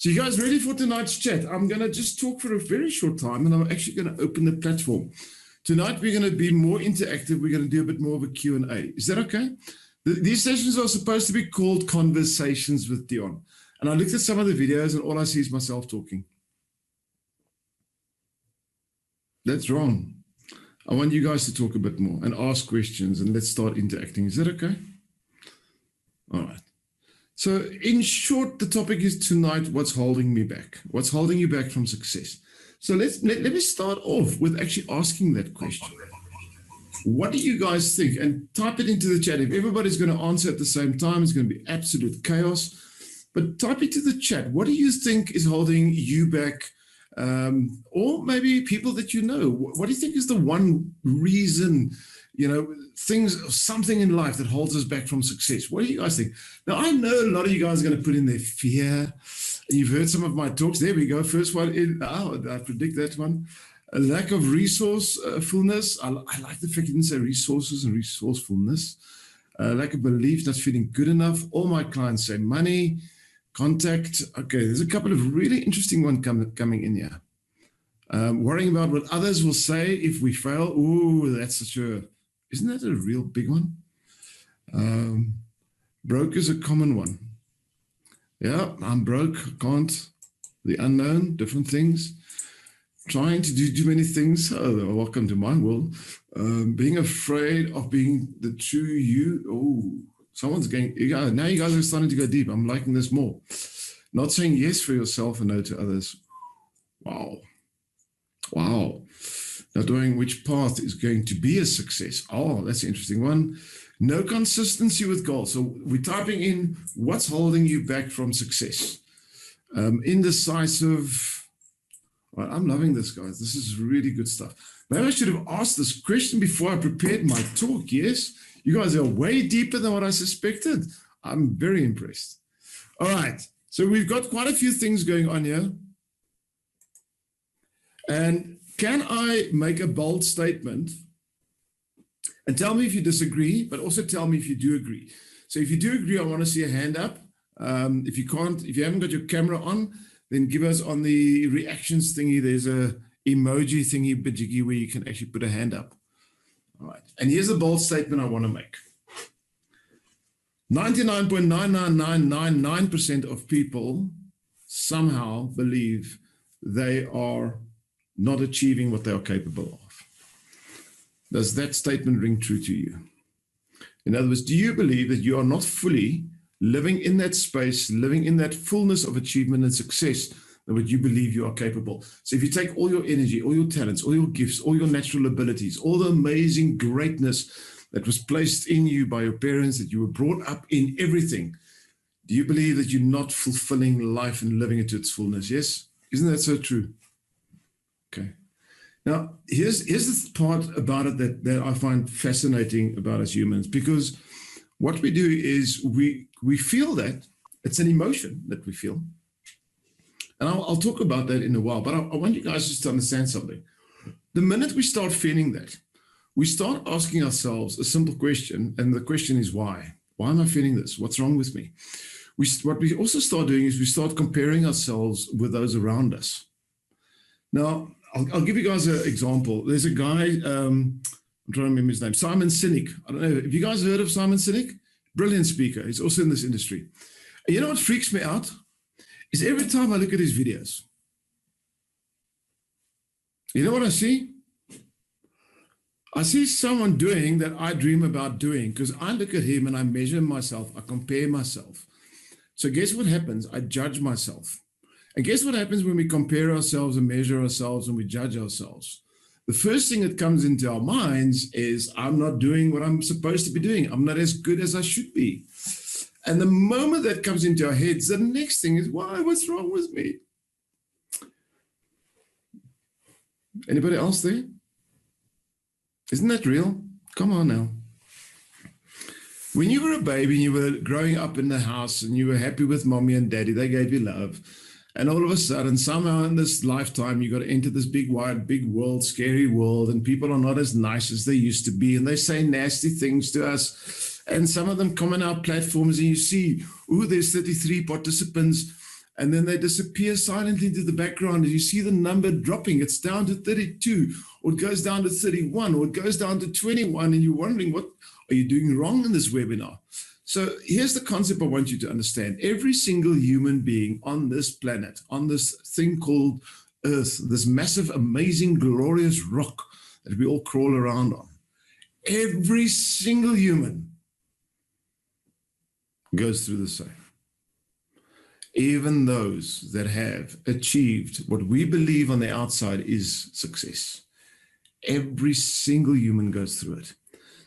So you guys ready for tonight's chat? I'm going to just talk for a very short time, and I'm actually going to open the platform. Tonight, we're going to be more interactive. We're going to do a bit more of a Q&A. Is that okay? These sessions are supposed to be called Conversations with Deon. And I looked at some of the videos, and all I see is myself talking. That's wrong. I want you guys to talk a bit more and ask questions, and let's start interacting. Is that okay? All right. So in short, the topic is tonight, what's holding me back? What's holding you back from success? So let me start off with actually asking that question. What do you guys think? And type it into the chat. If everybody's going to answer at the same time, it's going to be absolute chaos. But type it to the chat. What do you think is holding you back? Or maybe people that you know. What do you think is the one reason, something in life that holds us back from success? What do you guys think? Now, I know a lot of you guys are going to put in their fear. You've heard some of my talks. There we go. First one in. Oh, I predict that one. A lack of resourcefulness. I like the fact you didn't say resources and resourcefulness. Lack of belief, not feeling good enough. All my clients say money, contact. Okay, there's a couple of really interesting ones coming in here. Worrying about what others will say if we fail. Ooh, that's isn't that a real big one? Broke is a common one. Yeah, I'm broke, can't. The unknown, different things. Trying to do too many things. Oh, welcome to my world. Being afraid of being the true you. Oh, someone's going, now you guys are starting to go deep. I'm liking this more. Not saying yes for yourself and no to others. Wow. Not knowing which path is going to be a success. Oh, that's an interesting one. No consistency with goals. So we're typing in what's holding you back from success. Indecisive. Well, I'm loving this, guys. This is really good stuff. Maybe I should have asked this question before I prepared my talk. Yes, you guys are way deeper than what I suspected. I'm very impressed. All right. So we've got quite a few things going on here. And can I make a bold statement? And tell me if you disagree, but also tell me if you do agree. So if you do agree, I want to see a hand up. If you haven't got your camera on, then give us on the reactions thingy. There's a emoji thingy, bajiggy, where you can actually put a hand up. All right. And here's a bold statement I want to make. 99.99999% of people somehow believe they are not achieving what they are capable of. Does that statement ring true to you? In other words, do you believe that you are not fully living in that space, living in that fullness of achievement and success that what you believe you are capable? So if you take all your energy, all your talents, all your gifts, all your natural abilities, all the amazing greatness that was placed in you by your parents, that you were brought up in, everything, do you believe that you're not fulfilling life and living it to its fullness? Yes? Isn't that so true? Okay. Now, here's the part about it that I find fascinating about us humans, because what we do is we feel that. It's an emotion that we feel. And I'll talk about that in a while, but I want you guys just to understand something. The minute we start feeling that, we start asking ourselves a simple question, and the question is why? Why am I feeling this? What's wrong with me? What we also start doing is we start comparing ourselves with those around us. Now, I'll give you guys an example. There's a guy, I'm trying to remember his name, Simon Sinek. I don't know, have you guys heard of Simon Sinek? Brilliant speaker. He's also in this industry. And you know what freaks me out? Is every time I look at his videos, you know what I see? I see someone doing that I dream about doing, because I look at him and I measure myself, I compare myself. So guess what happens? I judge myself. And guess what happens when we compare ourselves and measure ourselves and we judge ourselves? The first thing that comes into our minds is, I'm not doing what I'm supposed to be doing. I'm not as good as I should be. And the moment that comes into our heads, the next thing is, why? What's wrong with me? Anybody else there? Isn't that real? Come on now. When you were a baby and you were growing up in the house and you were happy with mommy and daddy, they gave you love. And all of a sudden, somehow in this lifetime, you got to enter this big, wide, big world, scary world, and people are not as nice as they used to be, and they say nasty things to us. And some of them come on our platforms, and you see, there's 33 participants, and then they disappear silently into the background, and you see the number dropping. It's down to 32, or it goes down to 31, or it goes down to 21, and you're wondering, what are you doing wrong in this webinar? So here's the concept I want you to understand. Every single human being on this planet, on this thing called Earth, this massive, amazing, glorious rock that we all crawl around on, every single human goes through the same. Even those that have achieved what we believe on the outside is success. Every single human goes through it.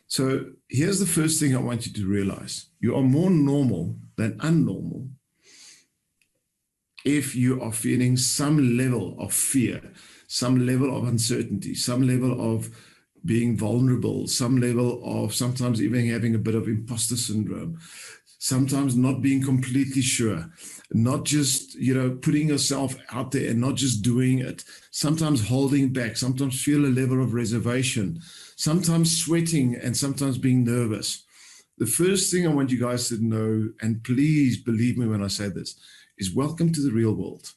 So here's the first thing I want you to realize. You are more normal than unnormal if you are feeling some level of fear, some level of uncertainty, some level of being vulnerable, some level of sometimes even having a bit of imposter syndrome, sometimes not being completely sure, not just, putting yourself out there and not just doing it, sometimes holding back, sometimes feel a level of reservation, sometimes sweating and sometimes being nervous. The first thing I want you guys to know, and please believe me when I say this, is welcome to the real world.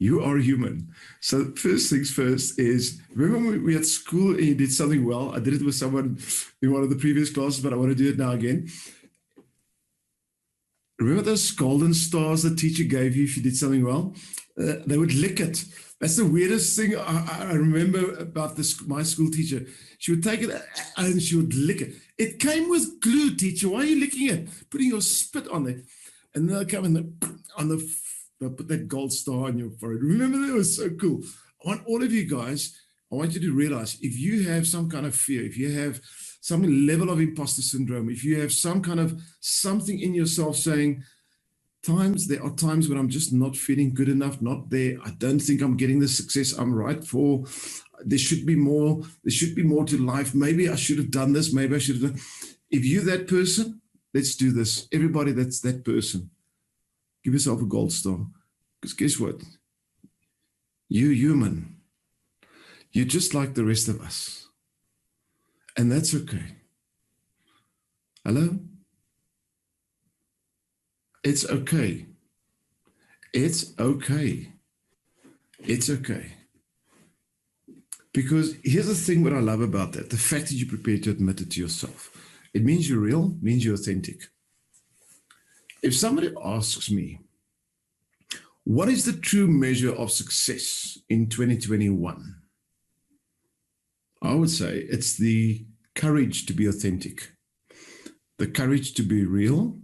You are human. So first things first is, remember when we at school and you did something well? I did it with someone in one of the previous classes, but I want to do it now again. Remember those golden stars the teacher gave you if you did something well? They would lick it. That's the weirdest thing I remember about my school teacher. She would take it and she would lick it. It came with glue, teacher. Why are you licking it? Putting your spit on it. And then they'll come and they'll put that gold star on your forehead. Remember, that was so cool. I want all of you guys, I want you to realize, if you have some kind of fear, if you have some level of imposter syndrome, if you have some kind of something in yourself saying, there are times when I'm just not feeling good enough, not there. I don't think I'm getting the success I'm right for. There should be more to life. Maybe I should have done this. Maybe I should have done. If you're that person, let's do this. Everybody that's that person, give yourself a gold star. Because guess what? You're human. You're just like the rest of us. And that's okay. Hello? It's okay. It's okay. It's okay. Because here's the thing what I love about that. The fact that you're prepared to admit it to yourself. It means you're real, means you're authentic. If somebody asks me, what is the true measure of success in 2021? I would say it's the courage to be authentic, the courage to be real,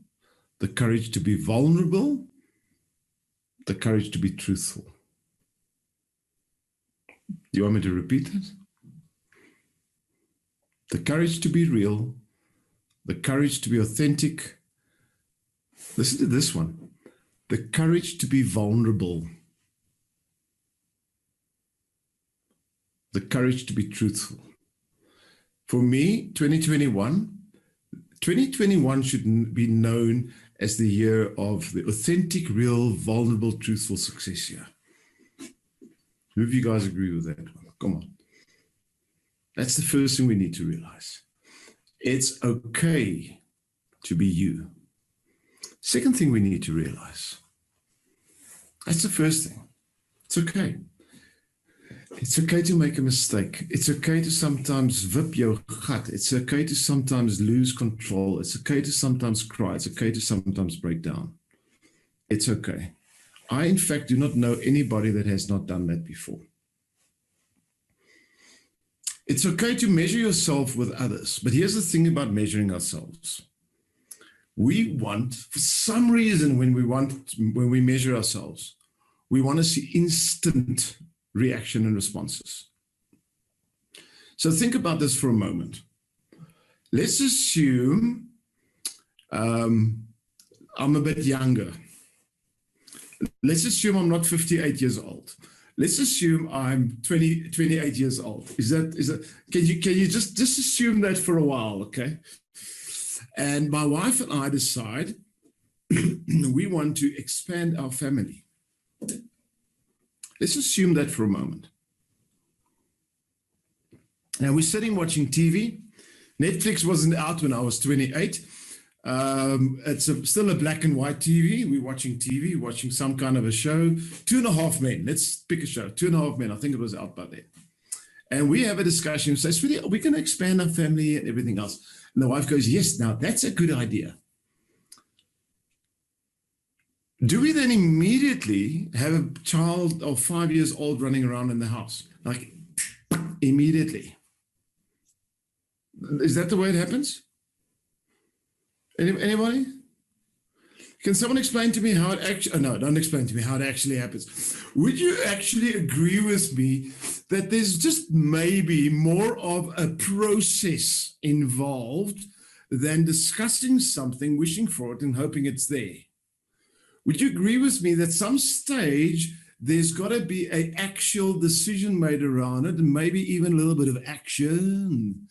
the courage to be vulnerable, the courage to be truthful. Do you want me to repeat it? The courage to be real, the courage to be authentic. Listen to this one. The courage to be vulnerable. The courage to be truthful. For me, 2021 should be known as the year of the authentic, real, vulnerable, truthful success year. Who of you guys agree with that one? Come on. That's the first thing we need to realize. It's okay to be you. Second thing we need to realize. That's the first thing. It's okay. It's okay to make a mistake. It's okay to sometimes vip your gut. It's okay to sometimes lose control. It's okay to sometimes cry. It's okay to sometimes break down. It's okay. I, in fact, do not know anybody that has not done that before. It's okay to measure yourself with others. But here's the thing about measuring ourselves. We want, for some reason, when we measure ourselves, we want to see instant reaction and responses. So think about this for a moment. Let's assume I'm a bit younger. Let's assume I'm not 58 years old. Let's assume I'm 28 years old. Is that can you just assume that for a while, okay? And my wife and I decide we want to expand our family. Let's assume that for a moment. Now we're sitting watching TV. Netflix wasn't out when I was 28. It's still a black and white TV. We're watching TV, watching some kind of a show. 2.5 Men. Let's pick a show. 2.5 Men. I think it was out by then. And we have a discussion. Say, sweetie, we can expand our family and everything else. And the wife goes, yes, now that's a good idea. Do we then immediately have a child of 5 years old running around in the house? Like, immediately. Is that the way it happens? Anybody? Can someone explain to me how it actually, no, don't explain to me how it actually happens. Would you actually agree with me that there's just maybe more of a process involved than discussing something, wishing for it and hoping it's there? Would you agree with me that some stage there's got to be an actual decision made around it and maybe even a little bit of action?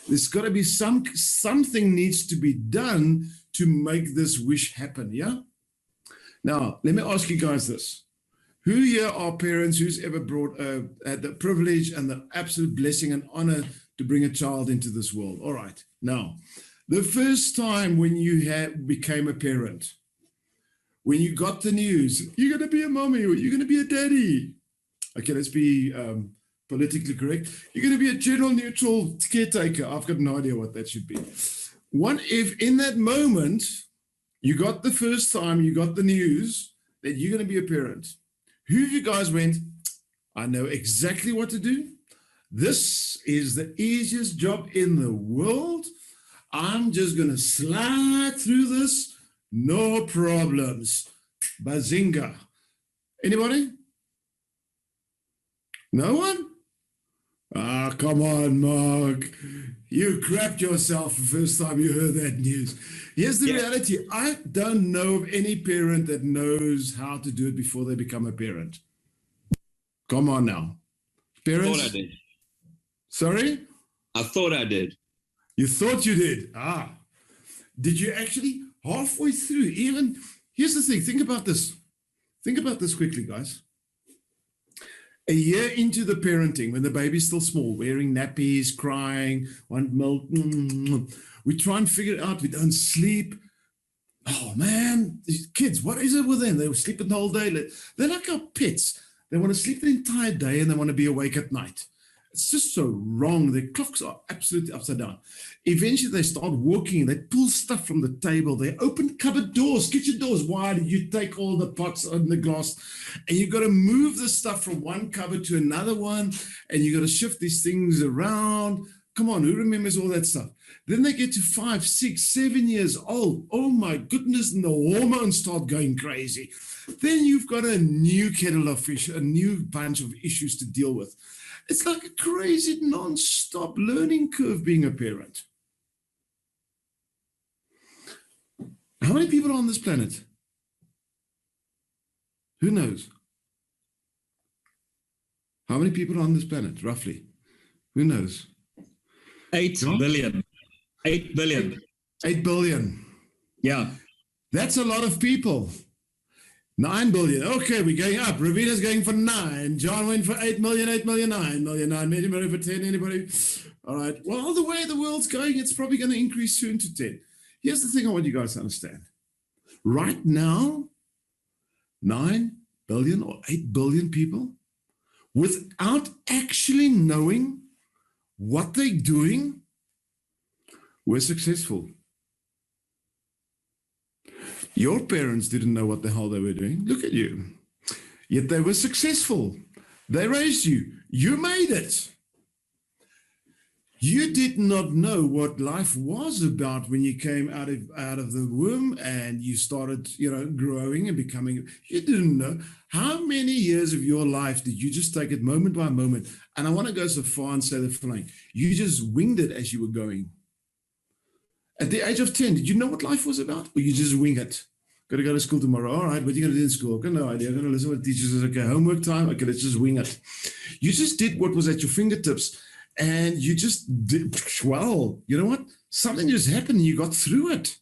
There's got to be something needs to be done to make this wish happen, yeah? Now, let me ask you guys this. Who here are parents who's ever had the privilege and the absolute blessing and honor to bring a child into this world? All right. Now, the first time when you became a parent, when you got the news, you're going to be a mommy or you're going to be a daddy. Okay, let's be politically correct. You're going to be a general neutral caretaker. I've got no idea what that should be. What if in that moment, you got the first time, you got the news that you're going to be a parent? Who of you guys went, I know exactly what to do. This is the easiest job in the world. I'm just going to slide through this. No problems. Bazinga. Anybody? No one? Ah, come on, Mark. You crapped yourself the first time you heard that news. Here's the reality. I don't know of any parent that knows how to do it before they become a parent. Come on now. Parents? I thought I did. Sorry? I thought I did. You thought you did? Ah. Did you actually? Halfway through, even, here's the thing, think about this. Think about this quickly, guys. A year into the parenting, when the baby's still small, wearing nappies, crying, want milk, we try and figure it out. We don't sleep. Oh, man, these kids, what is it with them? They were sleeping the whole day. They're like our pets. They want to sleep the entire day and they want to be awake at night. It's just so wrong. Their clocks are absolutely upside down. Eventually, they start walking. They pull stuff from the table. They open cupboard doors, kitchen doors. Why did you take all the pots and the glass? And you've got to move the stuff from one cupboard to another one. And you've got to shift these things around. Come on, who remembers all that stuff? Then they get to 5, 6, 7 years old. Oh, my goodness. And the hormones start going crazy. Then you've got a new kettle of fish, a new bunch of issues to deal with. It's like a crazy non-stop learning curve being a parent. How many people are on this planet? Who knows? How many people are on this planet, roughly? Who knows? 8 billion. 8 billion. 8 billion. Yeah. That's a lot of people. 9 billion. Okay, we're going up. Ravina's going for 9. John went for 8 million, 8 million, 9 million, 9 million. Anybody for 10? Anybody? All right. Well, the way the world's going, it's probably going to increase soon to 10. Here's the thing I want you guys to understand. Right now, 9 billion or 8 billion people, without actually knowing what they're doing, we're successful. Your parents didn't know what the hell they were doing. Look at you. Yet they were successful. They raised you. You made it. You did not know what life was about when you came out of the womb and you started, growing and becoming. You didn't know. How many years of your life did you just take it moment by moment? And I want to go so far and say the following. You just winged it as you were going. At the age of 10, did you know what life was about? Or you just wing it? Got to go to school tomorrow. All right, what are you going to do in school? I've got no idea. I'm going to listen to what the teacher says. Okay, homework time. Okay, let's just wing it. You just did what was at your fingertips. And you just did, well, you know what? Something just happened and you got through it.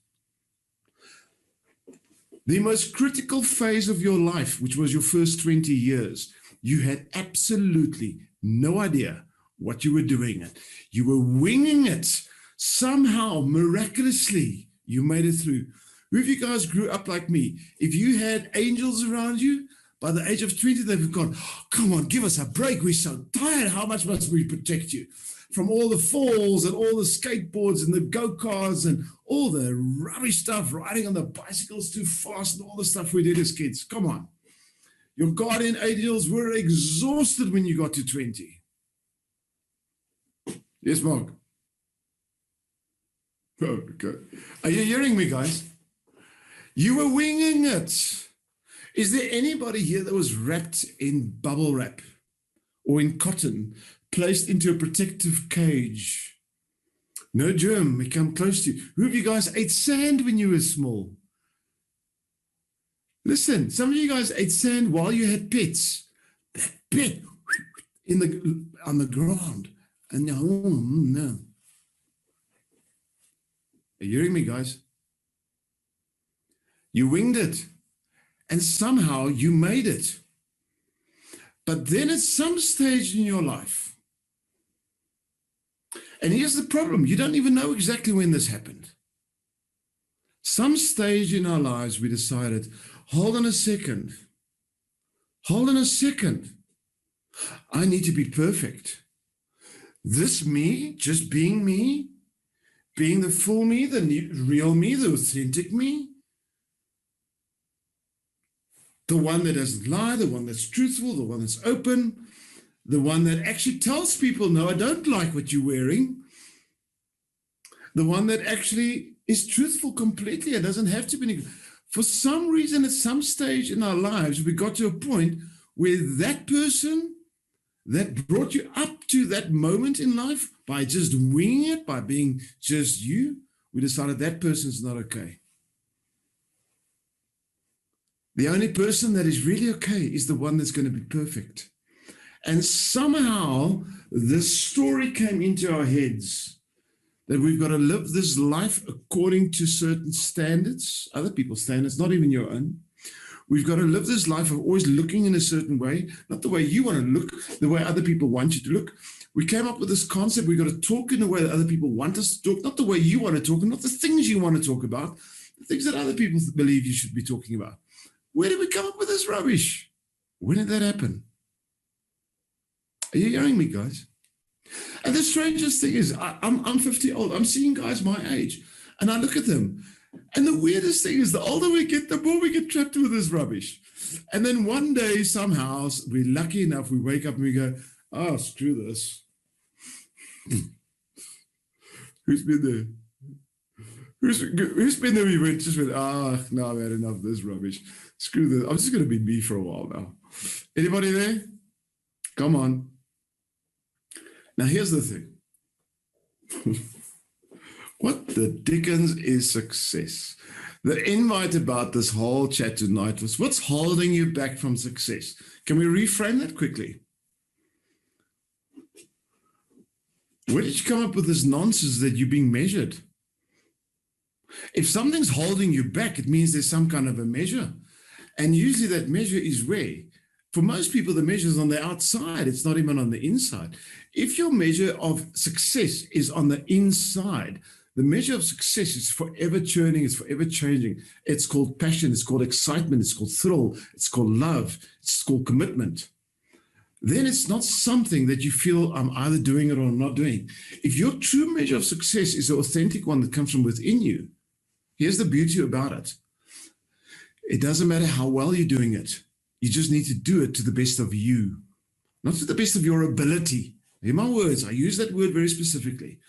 The most critical phase of your life, which was your first 20 years, you had absolutely no idea what you were doing. You were winging it. Somehow, miraculously, You made it through. Who of you guys grew up like me? If you had angels around you, by the age of 20, they've gone, oh, come on, give us a break. We're so tired. How much must we protect you from all the falls and all the skateboards and the go-karts and all the rubbish stuff, riding on the bicycles too fast and all the stuff we did as kids? Come on. Your guardian angels were exhausted when you got to 20. Yes, Mark? Oh, okay. Are you hearing me, guys? You were winging it. Is there anybody here that was wrapped in bubble wrap or in cotton, placed into a protective cage? No germ may come close to you. Who of you guys ate sand when you were small? Listen, some of you guys ate sand while you had pets. That pet on the ground. And now, oh, no. Are you hearing me, guys? You winged it. And somehow you made it. But then at some stage in your life, and here's the problem, you don't even know exactly when this happened. Some stage in our lives we decided, hold on a second. I need to be perfect. This me, just being me, being the full me, the real me, the authentic me, the one that doesn't lie, the one that's truthful, the one that's open, the one that actually tells people, no, I don't like what you're wearing, the one that actually is truthful completely. It doesn't have to be. For some reason, at some stage in our lives, we got to a point where that person that brought you up to that moment in life, by just winging it, by being just you, we decided that person's not okay. The only person that is really okay is the one that's going to be perfect. And somehow this story came into our heads that we've got to live this life according to certain standards, other people's standards, not even your own. We've got to live this life of always looking in a certain way, not the way you want to look, the way other people want you to look. We came up with this concept, we've got to talk in the way that other people want us to talk, not the way you want to talk, and not the things you want to talk about, the things that other people believe you should be talking about. Where did we come up with this rubbish? When did that happen? Are you hearing me, guys? And the strangest thing is, I'm 50 old. I'm seeing guys my age, and I look at them. And the weirdest thing is, the older we get, the more we get trapped with this rubbish. And then one day, somehow, we're lucky enough, we wake up and we go, oh, screw this. Who's been there? Who's been there? We went, just went, no, I've had enough of this rubbish. Screw this. I'm just going to be me for a while now. Anybody there? Come on. Now, here's the thing. What the dickens is success? The invite about this whole chat tonight was, what's holding you back from success? Can we reframe that quickly? Where did you come up with this nonsense that you're being measured? If something's holding you back, it means there's some kind of a measure. And usually that measure is where? For most people, the measure is on the outside. It's not even on the inside. If your measure of success is on the inside, the measure of success is forever churning, it's forever changing. It's called passion, it's called excitement, it's called thrill, it's called love, it's called commitment. Then it's not something that you feel I'm either doing it or I'm not doing. If your true measure of success is the authentic one that comes from within you, here's the beauty about it. It doesn't matter how well you're doing it. You just need to do it to the best of you, not to the best of your ability. In my words, I use that word very specifically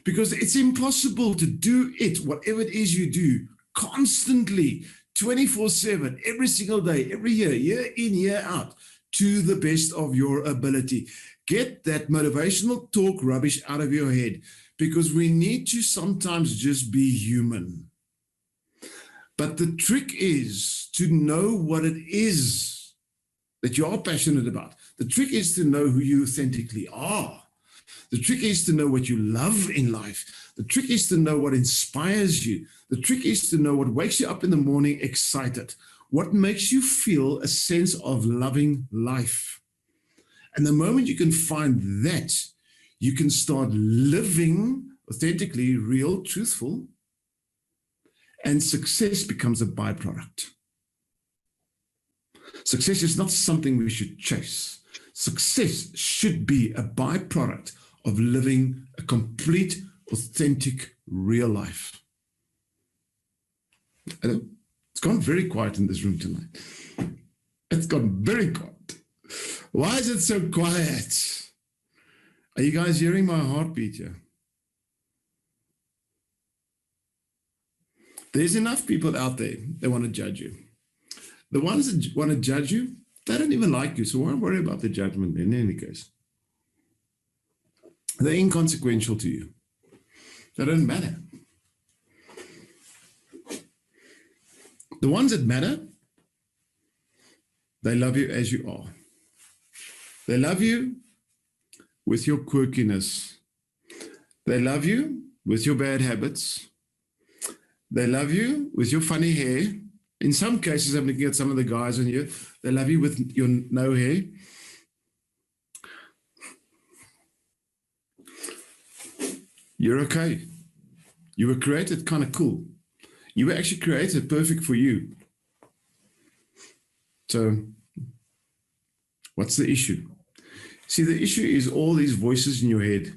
because it's impossible to do it, whatever it is you do, constantly, 24/7, every single day, every year, year in, year out, to the best of your ability. Get that motivational talk rubbish out of your head because we need to sometimes just be human. But the trick is to know what it is that you are passionate about. The trick is to know who you authentically are. The trick is to know what you love in life. The trick is to know what inspires you. The trick is to know what wakes you up in the morning excited. What makes you feel a sense of loving life. And the moment you can find that, you can start living authentically, real, truthful. and success becomes a byproduct. Success is not something we should chase. Success should be a byproduct of living a complete, authentic, real life. Hello? It's gone very quiet in this room tonight. It's gone very quiet. Why is it so quiet? Are you guys hearing my heartbeat here? There's enough people out there that want to judge you. The ones that want to judge you, they don't even like you, so why worry about the judgment in any case? They're inconsequential to you. They don't matter. The ones that matter, they love you as you are. They love you with your quirkiness. They love you with your bad habits. They love you with your funny hair. In some cases, I'm looking at some of the guys on here, they love you with your no hair. You're okay. You were created kind of cool. You were actually created perfect for you. So, what's the issue? See, the issue is all these voices in your head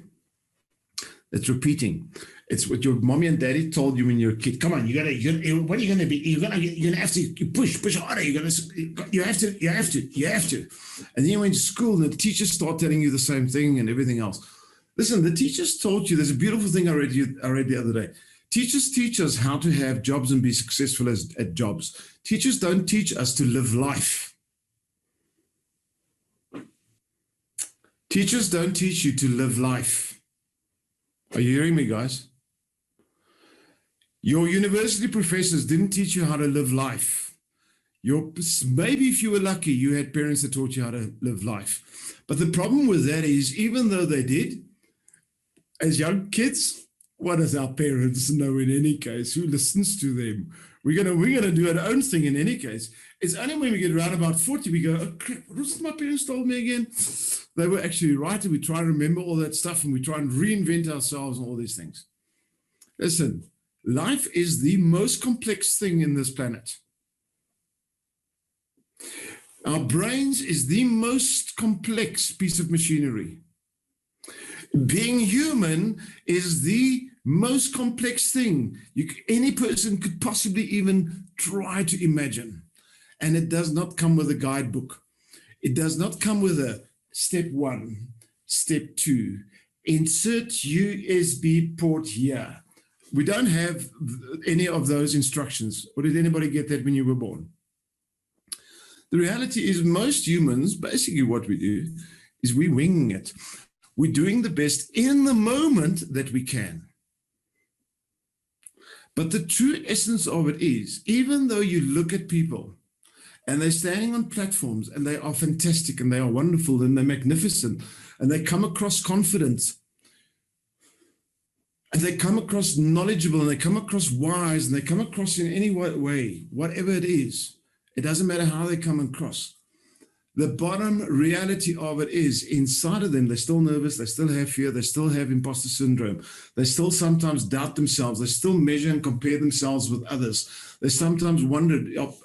that's repeating. It's what your mommy and daddy told you when you were a kid. Come on, what are you going to be? You're gonna have to push harder. You have to. And then you went to school and the teachers start telling you the same thing and everything else. Listen, the teachers told you, there's a beautiful thing I read the other day. Teachers teach us how to have jobs and be successful at jobs. Teachers don't teach us to live life. Teachers don't teach you to live life. Are you hearing me, guys? Your university professors didn't teach you how to live life. Maybe if you were lucky, you had parents that taught you how to live life. But the problem with that is, even though they did, as young kids, what does our parents know in any case? Who listens to them? We're gonna do our own thing in any case. It's only when we get around about 40, we go, oh crap, what was my parents told me again? They were actually right, and we try and remember all that stuff, and we try and reinvent ourselves and all these things. Listen, life is the most complex thing in this planet. Our brains is the most complex piece of machinery. Being human is the most complex thing any person could possibly even try to imagine. And it does not come with a guidebook. It does not come with a step 1, step 2, insert USB port here. We don't have any of those instructions. Or did anybody get that when you were born? The reality is, most humans, basically what we do is we wing it. We're doing the best in the moment that we can. But the true essence of it is, even though you look at people and they're standing on platforms and they are fantastic and they are wonderful and they're magnificent and they come across confident and they come across knowledgeable and they come across wise and they come across in any way, whatever it is, it doesn't matter how they come across. The bottom reality of it is, inside of them, they're still nervous, they still have fear, they still have imposter syndrome. They still sometimes doubt themselves. They still measure and compare themselves with others. They sometimes wonder,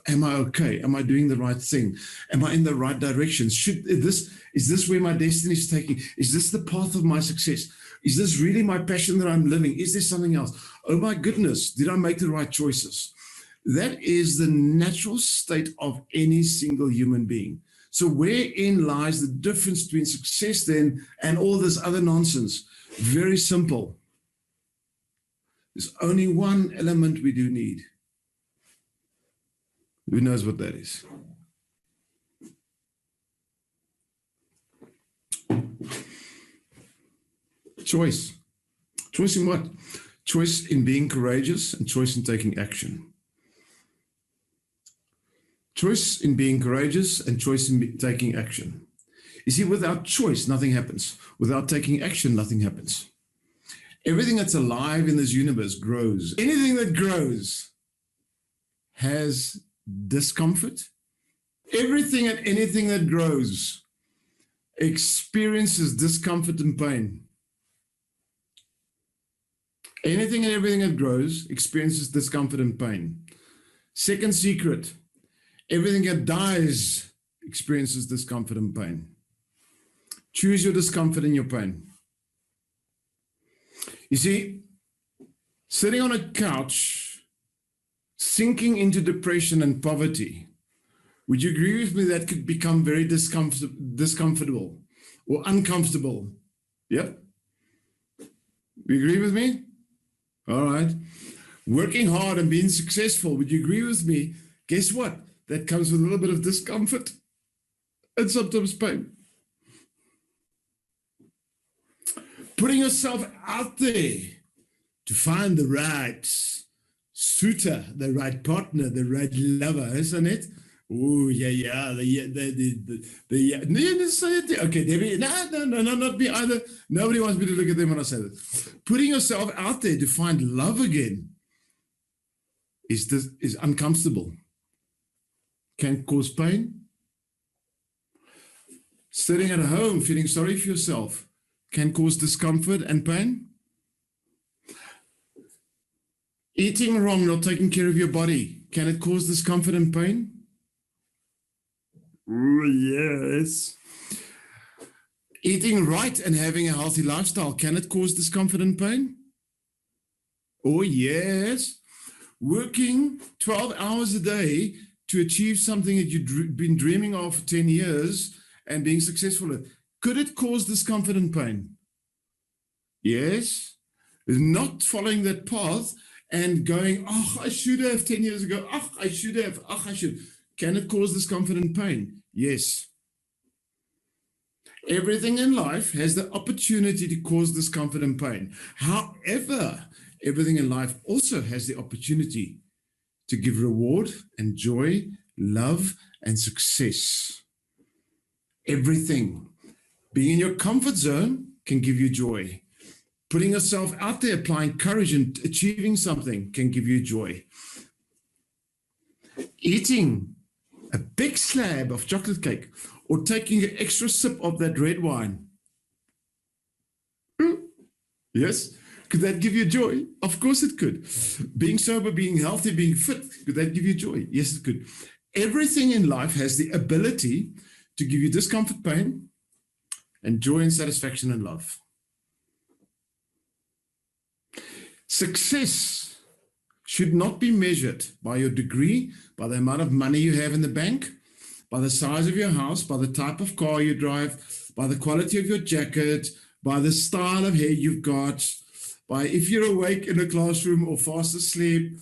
am I okay? Am I doing the right thing? Am I in the right direction? Is this where my destiny is taking? Is this the path of my success? Is this really my passion that I'm living? Is there something else? Oh my goodness, did I make the right choices? That is the natural state of any single human being. So wherein lies the difference between success then and all this other nonsense? Very simple. There's only one element we do need. Who knows what that is? Choice. Choice in what? Choice in being courageous and choice in taking action. Choice in being courageous and choice in taking action. You see, without choice, nothing happens. Without taking action, nothing happens. Everything that's alive in this universe grows. Anything that grows has discomfort. Everything and anything that grows experiences discomfort and pain. Anything and everything that grows experiences discomfort and pain. Second secret, everything that dies experiences discomfort and pain. Choose your discomfort and your pain. You see, sitting on a couch, sinking into depression and poverty, would you agree with me that could become very discomfortable or uncomfortable? Yep. You agree with me? All right. Working hard and being successful, would you agree with me? Guess what? That comes with a little bit of discomfort and sometimes pain. Putting yourself out there to find the right suitor, the right partner, the right lover, isn't it? Oh, yeah. Okay, Debbie, no, not me either. Nobody wants me to look at them when I say that. Putting yourself out there to find love again is uncomfortable. Can cause pain. Sitting at home feeling sorry for yourself can cause discomfort and pain. Eating wrong, not taking care of your body, can it cause discomfort and pain? Oh, yes. Eating right and having a healthy lifestyle, can it cause discomfort and pain? Oh, yes. Working 12 hours a day to achieve something that you've been dreaming of for 10 years and being successful at, could it cause discomfort and pain? Yes. Not following that path and going, oh, I should have 10 years ago. Oh, I should have. Oh, I should. Can it cause discomfort and pain? Yes. Everything in life has the opportunity to cause discomfort and pain. However, everything in life also has the opportunity to give reward and joy, love and success. Everything. Being in your comfort zone can give you joy. Putting yourself out there, applying courage and achieving something can give you joy. Eating a big slab of chocolate cake or taking an extra sip of that red wine. Yes. Could that give you joy? Of course it could. Being sober, being healthy, being fit, could that give you joy? Yes, it could. Everything in life has the ability to give you discomfort, pain, and joy and satisfaction and love. Success should not be measured by your degree, by the amount of money you have in the bank, by the size of your house, by the type of car you drive, by the quality of your jacket, by the style of hair you've got, by if you're awake in a classroom or fast asleep.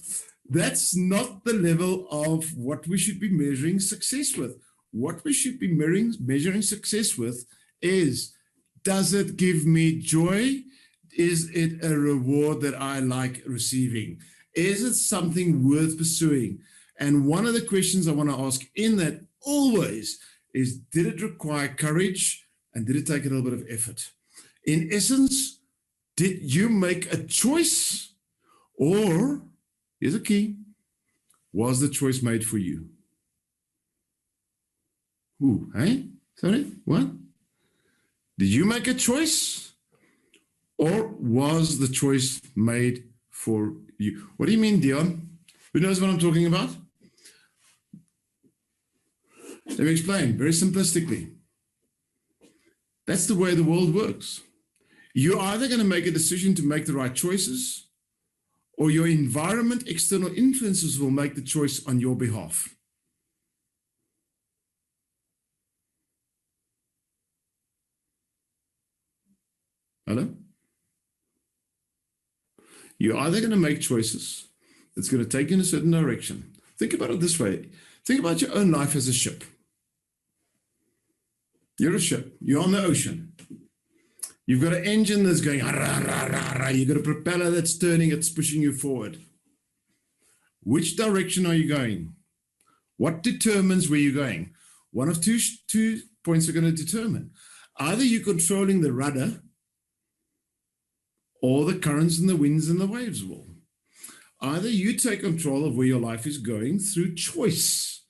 That's not the level of what we should be measuring success with. What we should be measuring success with is, does it give me joy? Is it a reward that I like receiving? Is it something worth pursuing? And one of the questions I want to ask in that always is, did it require courage and did it take a little bit of effort? In essence, did you make a choice, or, here's a key, was the choice made for you? Ooh, hey? Sorry, what? Did you make a choice, or was the choice made for you? What do you mean, Dion? Who knows what I'm talking about? Let me explain very simplistically. That's the way the world works. You're either going to make a decision to make the right choices, or your environment, external influences will make the choice on your behalf. Hello? You're either going to make choices that's going to take you in a certain direction. Think about it this way. Think about your own life as a ship. You're a ship. You're on the ocean. You've got an engine that's going, rah, rah, rah, rah. You've got a propeller that's turning, it's pushing you forward. Which direction are you going? What determines where you're going? One of two points are going to determine. Either you're controlling the rudder, or the currents and the winds and the waves will. Either you take control of where your life is going through choice,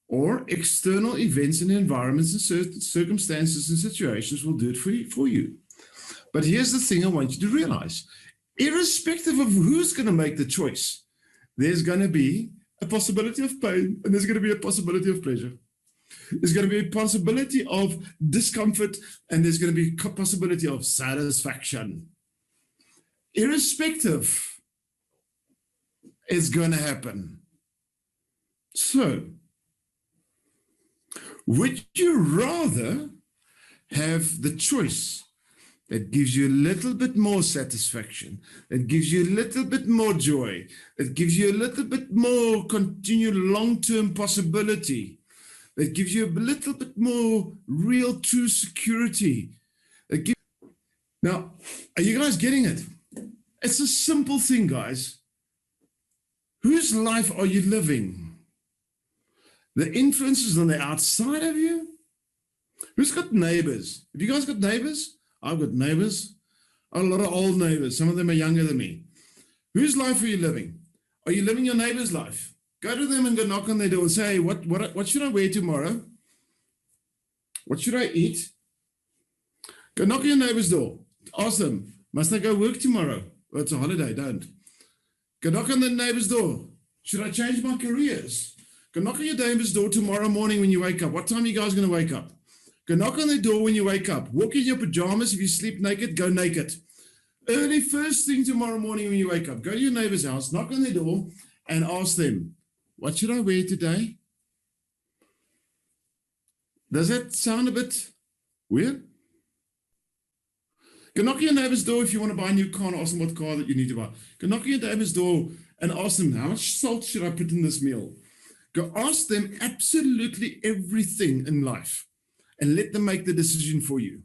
or external events and environments and certain circumstances and situations will do it for you. But here's the thing I want you to realize. irrespective of who's going to make the choice, there's going to be a possibility of pain, and there's going to be a possibility of pleasure. There's going to be a possibility of discomfort, and there's going to be a possibility of satisfaction. Irrespective, it's going to happen. So, would you rather have the choice that gives you a little bit more satisfaction, that gives you a little bit more joy, that gives you a little bit more continued long-term possibility, that gives you a little bit more real, true security? Now, are you guys getting it? It's a simple thing, guys. Whose life are you living? The influences on the outside of you? Who's got neighbors? Have you guys got neighbors? I've got neighbors. I've got a lot of old neighbors. Some of them are younger than me. Whose life are you living? Are you living your neighbor's life? Go to them and go knock on their door and say, hey, what should I wear tomorrow? What should I eat? Go knock on your neighbor's door. Ask them, must I go work tomorrow? Well, it's a holiday, don't. Go knock on the neighbor's door. Should I change my careers? Go knock on your neighbor's door tomorrow morning when you wake up. What time are you guys going to wake up? Go knock on their door when you wake up. Walk in your pajamas. If you sleep naked, go naked. Early first thing tomorrow morning when you wake up, go to your neighbor's house, knock on their door, and ask them, what should I wear today? Does that sound a bit weird? Go knock on your neighbor's door if you want to buy a new car and ask them what car that you need to buy. Go knock on your neighbor's door and ask them, how much salt should I put in this meal? Go ask them absolutely everything in life and let them make the decision for you.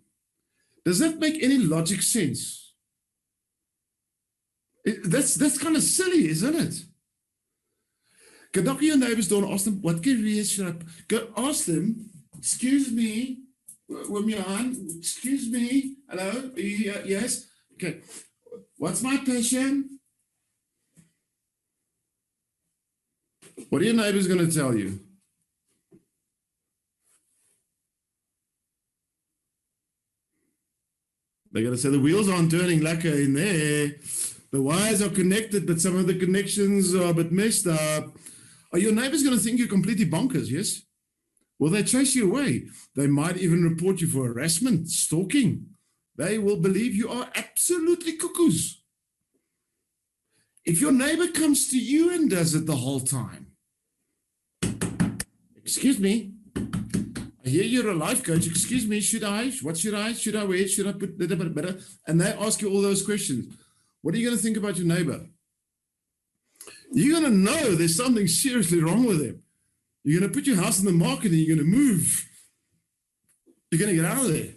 Does that make any logic sense? That's kind of silly, isn't it? Go knock on your neighbor's door and ask them, what careers should I... Go ask them, excuse me, excuse me, hello, are you here? Yes? Okay, what's my passion? What are your neighbors going to tell you? They're going to say the wheels aren't turning lekker in there. The wires are connected, but some of the connections are a bit messed up. Are your neighbors going to think you're completely bonkers, yes? Will they chase you away? They might even report you for harassment, stalking. They will believe you are absolutely cuckoos. If your neighbor comes to you and does it the whole time, excuse me, I hear you're a life coach, excuse me, what should I wear, should I put better? And they ask you all those questions. What are you going to think about your neighbor? You're going to know there's something seriously wrong with them. You're going to put your house in the market and you're going to move. You're going to get out of there.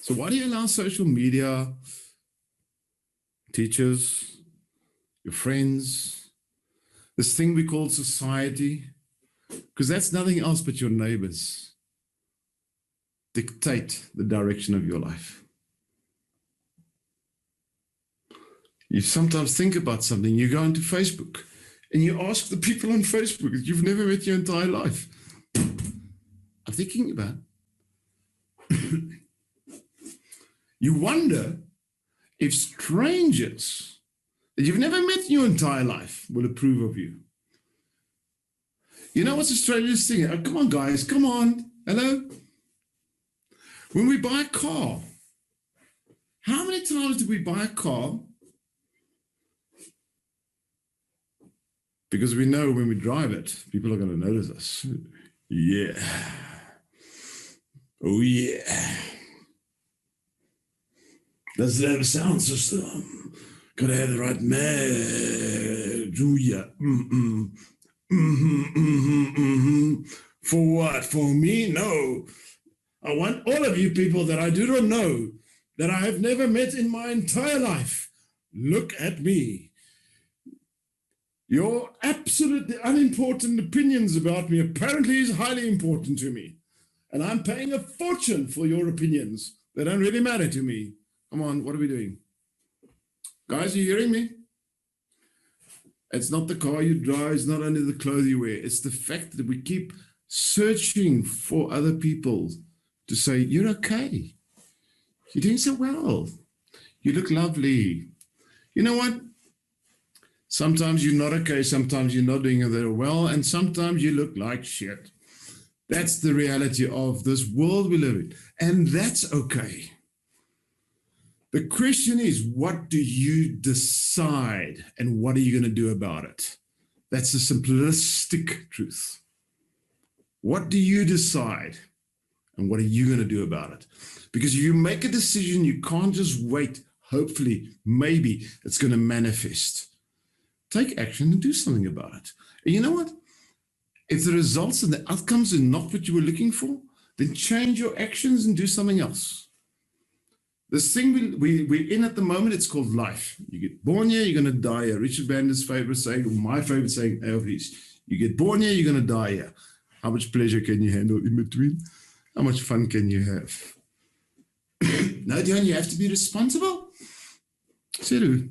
So why do you allow social media, teachers, your friends, this thing we call society, because that's nothing else but your neighbors, dictate the direction of your life? You sometimes think about something, you go into Facebook and you ask the people on Facebook that you've never met your entire life. I'm thinking about you wonder if strangers that you've never met in your entire life will approve of you. You know what's the strangest thing? Oh, come on, guys, come on. Hello? When we buy a car, how many times do we buy a car? Because we know when we drive it, people are going to notice us. Yeah. Oh, yeah. Does it have a sound system? Got to have the right match. Oh, yeah. For what? For me? No. I want all of you people that I do not know, that I have never met in my entire life. Look at me. Your absolutely unimportant opinions about me apparently is highly important to me. And I'm paying a fortune for your opinions. They don't really matter to me. Come on, what are we doing? Guys, are you hearing me? It's not the car you drive, it's not only the clothes you wear. It's the fact that we keep searching for other people to say, you're okay. You're doing so well. You look lovely. You know what? Sometimes you're not okay. Sometimes you're not doing very well. And sometimes you look like shit. That's the reality of this world we live in. And that's okay. The question is, what do you decide and what are you going to do about it? That's the simplistic truth. What do you decide and what are you going to do about it? Because if you make a decision, you can't just wait. Hopefully, maybe it's going to manifest. Take action and do something about it. And you know what? If the results and the outcomes are not what you were looking for, then change your actions and do something else. This thing we're in at the moment, it's called life. You get born here, you're going to die here. Richard Bandler's favorite saying, or my favorite saying, is, you get born here, you're going to die here. How much pleasure can you handle in between? How much fun can you have? No, Dion, you have to be responsible. Seru.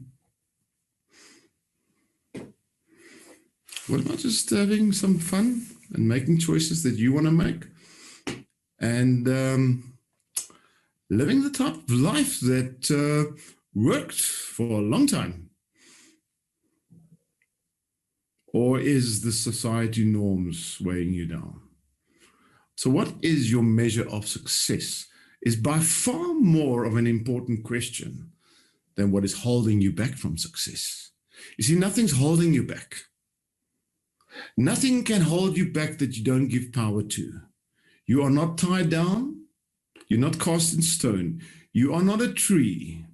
What about just having some fun and making choices that you want to make? And living the type of life that worked for a long time? Or is the society norms weighing you down? So what is your measure of success is by far more of an important question than what is holding you back from success. You see, nothing's holding you back. Nothing can hold you back that you don't give power to. You are not tied down. You're not cast in stone. You are not a tree.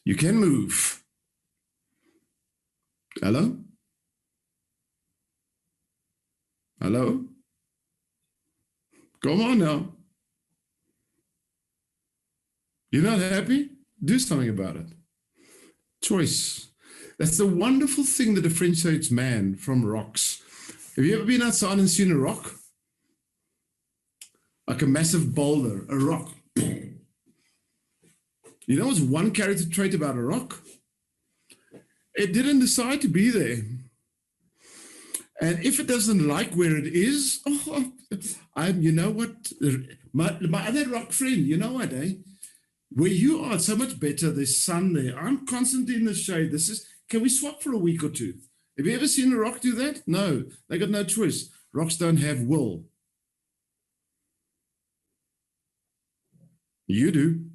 You can move. Hello? Hello? Come on now. You're not happy? Do something about it. Choice. That's the wonderful thing that differentiates man from rocks. Have you ever been outside and seen a rock? Like a massive boulder, a rock. You know what's one character trait about a rock? It didn't decide to be there. And if it doesn't like where it is, you know what? My other rock friend, you know what, eh? Where you are, it's so much better. There's sun there. I'm constantly in the shade. Can we swap for a week or two? Have you ever seen a rock do that? No, they got no choice. Rocks don't have will. You do.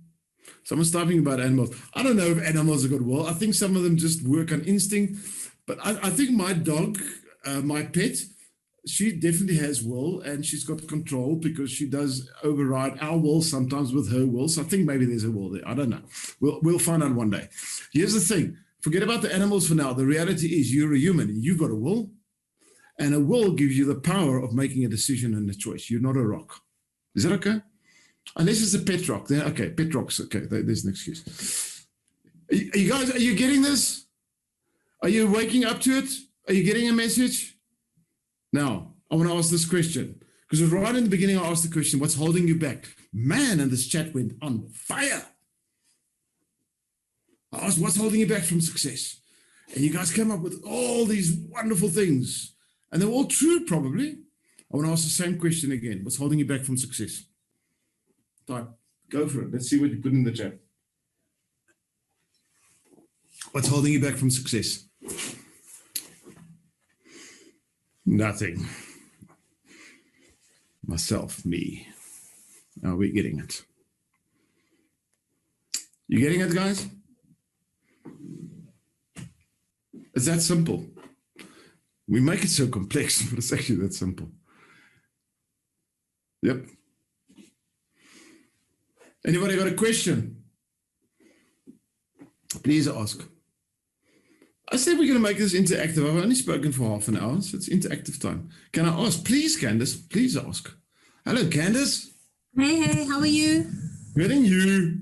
Someone's talking about animals. I don't know if animals have got will. I think some of them just work on instinct. But I think my dog, my pet, she definitely has will and she's got control because she does override our will sometimes with her will. So I think maybe there's a will there. I don't know. We'll find out one day. Here's the thing. Forget about the animals for now. The reality is you're a human and you've got a will. And a will gives you the power of making a decision and a choice. You're not a rock. Is that okay? Unless it's a pet rock. Then okay, pet rocks. Okay, there's an excuse. You guys, are you getting this? Are you waking up to it? Are you getting a message? Now, I want to ask this question. Because right in the beginning, I asked the question, what's holding you back? Man, and this chat went on fire. I asked, what's holding you back from success? And you guys came up with all these wonderful things. And they're all true, probably. I want to ask the same question again. What's holding you back from success? Type. Go for it. Let's see what you put in the chat. What's holding you back from success? Nothing. Myself, me. Are we getting it? You getting it, guys? It's that simple. We make it so complex, but it's actually that simple. Yep. Anybody got a question? Please ask. I said we're going to make this interactive. I've only spoken for half an hour, so it's interactive time. Can I ask? Please, Candace, please ask. Hello, Candace. Hey, how are you? Good, and you?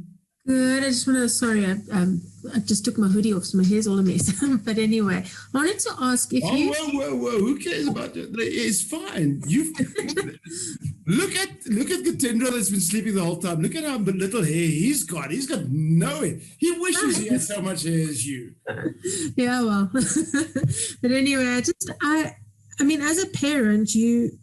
Good. I just want to, sorry, I just took my hoodie off, so my hair's all a mess. But anyway, I wanted to ask if you... Whoa. Who cares about it? It's fine. Look at Gatendra that's been sleeping the whole time. Look at how little hair he's got. He's got no hair. He wishes he had so much hair as you. Yeah, well. But anyway, I mean, as a parent, you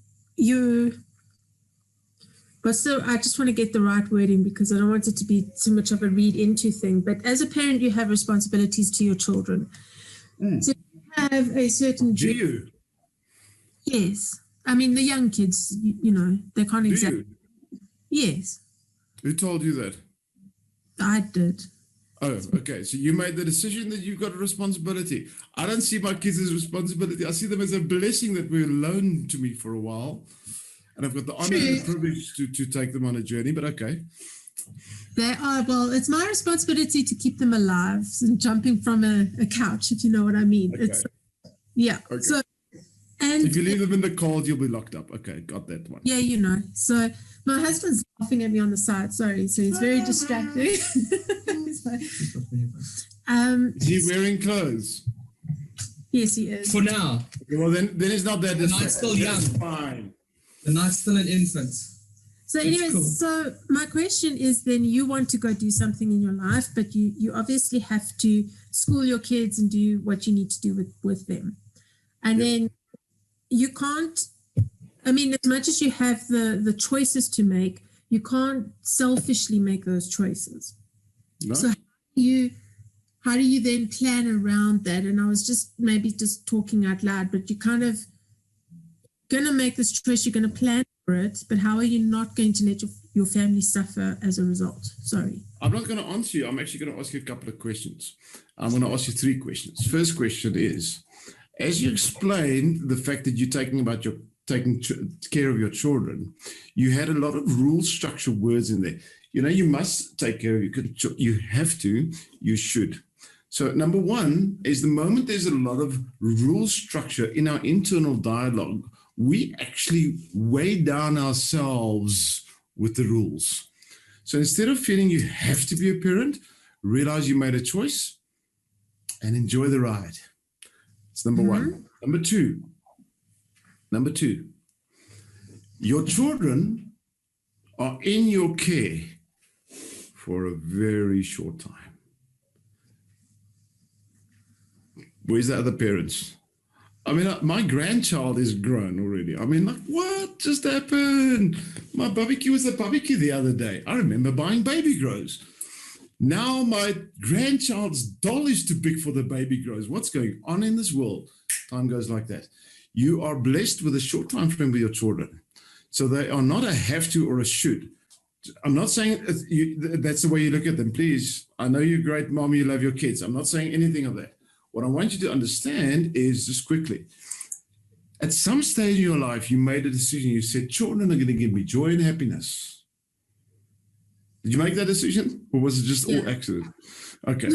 but so I just want to get the right wording because I don't want it to be too much of a read into thing. But as a parent, you have responsibilities to your children. So you have a certain Do you? Yes. I mean, the young kids, you know, they can't Do exactly. you? Yes, Who told you that? I did. Oh, okay. So you made the decision that you've got a responsibility. I don't see my kids as responsibility. I see them as a blessing that were loaned to me for a while. And I've got the honor and the privilege to take them on a journey, but okay. They are, well, it's my responsibility to keep them alive and jumping from a couch, if you know what I mean. Okay. It's, yeah. Okay. So, and If you leave them in the cold, you'll be locked up. Okay, got that one. yeah, you know. So my husband's laughing at me on the side. Sorry. So he's very distracted. He's fine. Is he wearing clothes? Yes, he is. For now, Okay, well, then he's not that The night's distracted. still young. That's fine. the night's still an infant. So That's anyways, cool. so my question is then you want to go do something in your life, but you obviously have to school your kids and do what you need to do with them. And then you can't, I mean, as much as you have the choices to make, you can't selfishly make those choices. No? So how do you then plan around that? And I was just talking out loud, but you kind of gonna make this choice, you're gonna plan for it, but how are you not going to let your family suffer as a result? Sorry. I'm not going to answer you. I'm actually going to ask you a couple of questions. I'm going to ask you 3 questions. First question is, as you explained the fact that you're taking care of your children, you had a lot of rule structure words in there. You know, you must take care of your children. You have to, you should. So number 1 is the moment there's a lot of rule structure in our internal dialogue, we actually weigh down ourselves with the rules. So instead of feeling you have to be a parent, realize you made a choice and enjoy the ride. It's number 1. Number two, your children are in your care for a very short time. Where's the other parents? I mean, my grandchild is grown already. I mean, like, what just happened? My barbecue was a barbecue the other day. I remember buying baby grows. Now my grandchild's doll is too big for the baby grows. What's going on in this world? Time goes like that. You are blessed with a short time frame with your children. So they are not a have to or a should. I'm not saying that's the way you look at them. Please, I know you're great, mom, you love your kids. I'm not saying anything of that. What I want you to understand is just quickly, at some stage in your life, you made a decision. You said, children are going to give me joy and happiness. Did you make that decision? Or was it just all accident? Okay.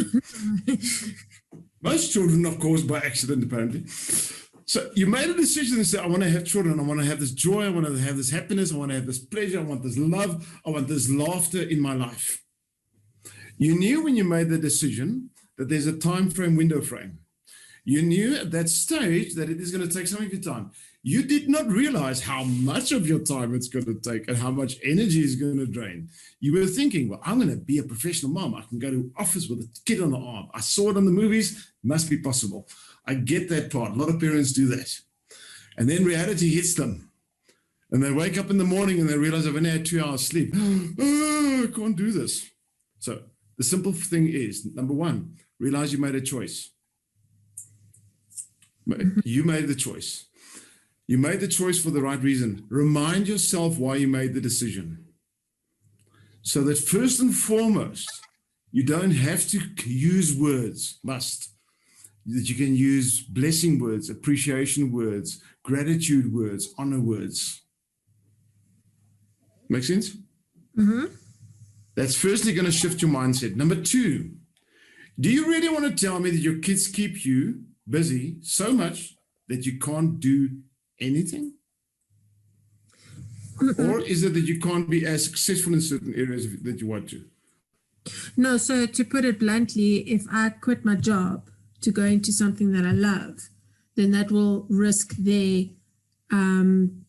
Most children are caused by accident, apparently. So you made a decision and said, I want to have children. I want to have this joy. I want to have this happiness. I want to have this pleasure. I want this love. I want this laughter in my life. You knew when you made the decision that there's a time frame, window frame. You knew at that stage that it is going to take some of your time. You did not realize how much of your time it's going to take and how much energy is going to drain. You were thinking, well, I'm going to be a professional mom. I can go to office with a kid on the arm. I saw it on the movies. Must be possible. I get that part. A lot of parents do that. And then reality hits them. And they wake up in the morning and they realize I've only had 2 hours sleep. Oh, I can't do this. So the simple thing is, number 1, realize you made a choice. You made the choice. You made the choice for the right reason. Remind yourself why you made the decision. So that first and foremost, you don't have to use words, that you can use blessing words, appreciation words, gratitude words, honor words. Make sense? Mm-hmm. That's firstly going to shift your mindset. Number 2, do you really want to tell me that your kids keep you busy so much that you can't do anything? Or is it that you can't be as successful in certain areas that you want to? No, so to put it bluntly, if I quit my job to go into something that I love, then that will risk their income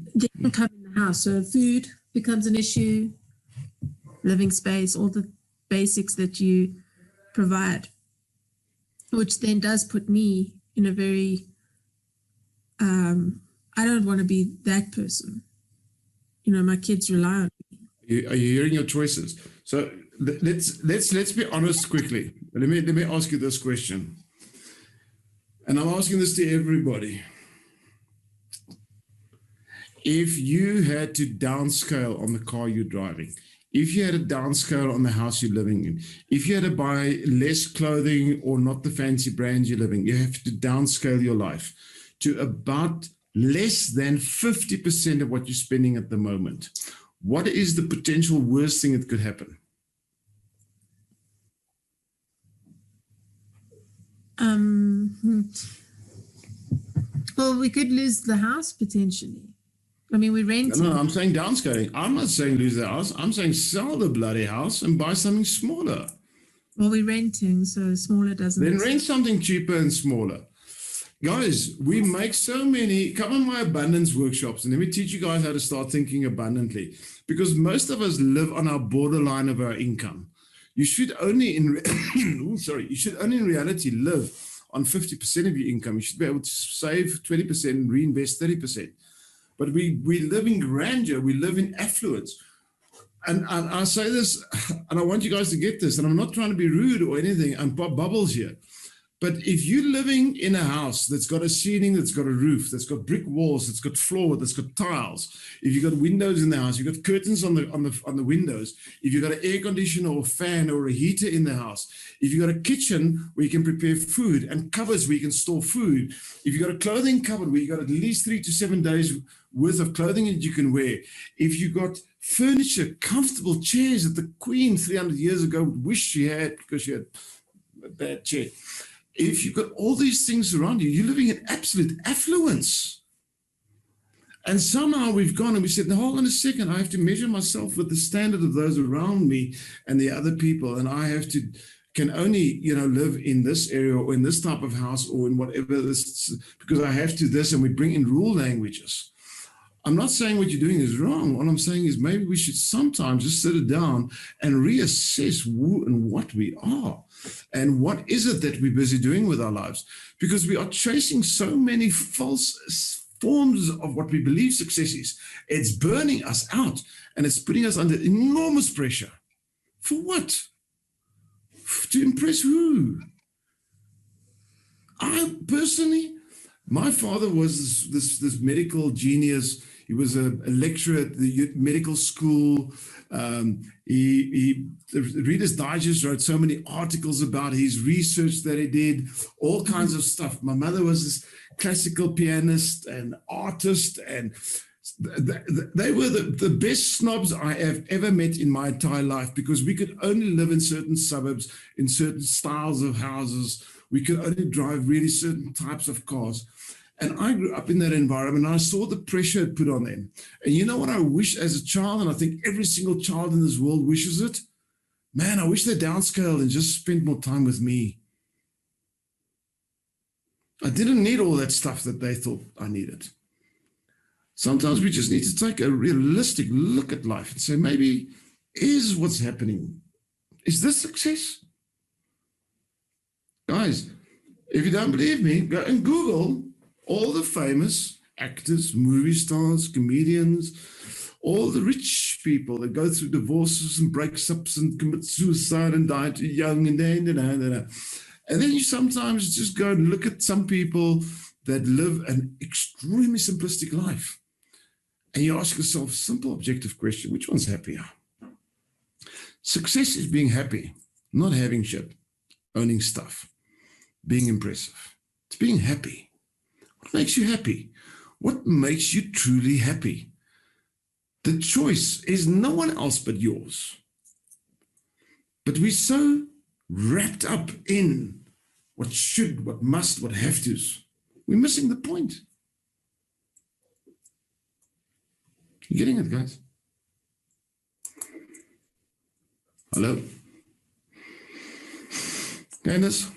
in the house. So food becomes an issue, living space, all the basics that you provide, which then does put me in a very, I don't want to be that person. my kids rely on me. Are you hearing your choices? So let's be honest quickly. Let me ask you this question, and I'm asking this to everybody. If you had to downscale on the car you're driving, if you had to downscale on the house you're living in, if you had to buy less clothing or not the fancy brands you're living, you have to downscale your life to about less than 50% of what you're spending at the moment. What is the potential worst thing that could happen? Well, we could lose the house potentially. I mean, we rent. No, I'm saying downscaling. I'm not saying lose the house. I'm saying sell the bloody house and buy something smaller. Well, we're renting, so smaller doesn't. Then rent something cheaper and smaller. Guys, we make so many. Come on my abundance workshops and let me teach you guys how to start thinking abundantly. Because most of us live on our borderline of our income. You should only you should only in reality live on 50% of your income. You should be able to save 20% and reinvest 30%. But we live in grandeur, we live in affluence. And I say this, and I want you guys to get this, and I'm not trying to be rude or anything, I'm pop bubbles here. But if you're living in a house that's got a ceiling, that's got a roof, that's got brick walls, that's got floor, that's got tiles, if you've got windows in the house, you've got curtains on the windows, if you've got an air conditioner or a fan or a heater in the house, if you've got a kitchen where you can prepare food and cupboards where you can store food, if you've got a clothing cupboard where you've got at least 3 to 7 days worth of clothing that you can wear, if you've got furniture, comfortable chairs that the Queen 300 years ago wished she had because she had a bad chair. If you've got all these things around you, you're living in absolute affluence. And somehow we've gone and we said, now hold on a second, I have to measure myself with the standard of those around me and the other people. And I can only, live in this area or in this type of house or in whatever this, because I have to this, and we bring in rule languages. I'm not saying what you're doing is wrong. What I'm saying is maybe we should sometimes just sit it down and reassess who and what we are. And what is it that we're busy doing with our lives? Because we are chasing so many false forms of what we believe success is. It's burning us out and it's putting us under enormous pressure. For what? To impress who? I personally, my father was this medical genius. He was a lecturer at the medical school. Reader's Digest wrote so many articles about his research that he did, all kinds of stuff. My mother was this classical pianist and artist, and they were the best snobs I have ever met in my entire life, because we could only live in certain suburbs, in certain styles of houses. We could only drive really certain types of cars. And I grew up in that environment, and I saw the pressure it put on them. And you know what I wish as a child, and I think every single child in this world wishes it? Man, I wish they downscaled and just spent more time with me. I didn't need all that stuff that they thought I needed. Sometimes we just need to take a realistic look at life and say, maybe is what's happening. Is this success? Guys, if you don't believe me, go and Google all the famous actors, movie stars, comedians, all the rich people that go through divorces and breakups and commit suicide and die too young and then. And then you sometimes just go and look at some people that live an extremely simplistic life. And you ask yourself a simple objective question: which one's happier? Success is being happy, not having shit, owning stuff, being impressive. It's being happy. What makes you happy? What makes you truly happy? The choice is no one else but yours. But we're so wrapped up in what should, what must, what have tos. We're missing the point. You getting it, guys? Hello? Candace?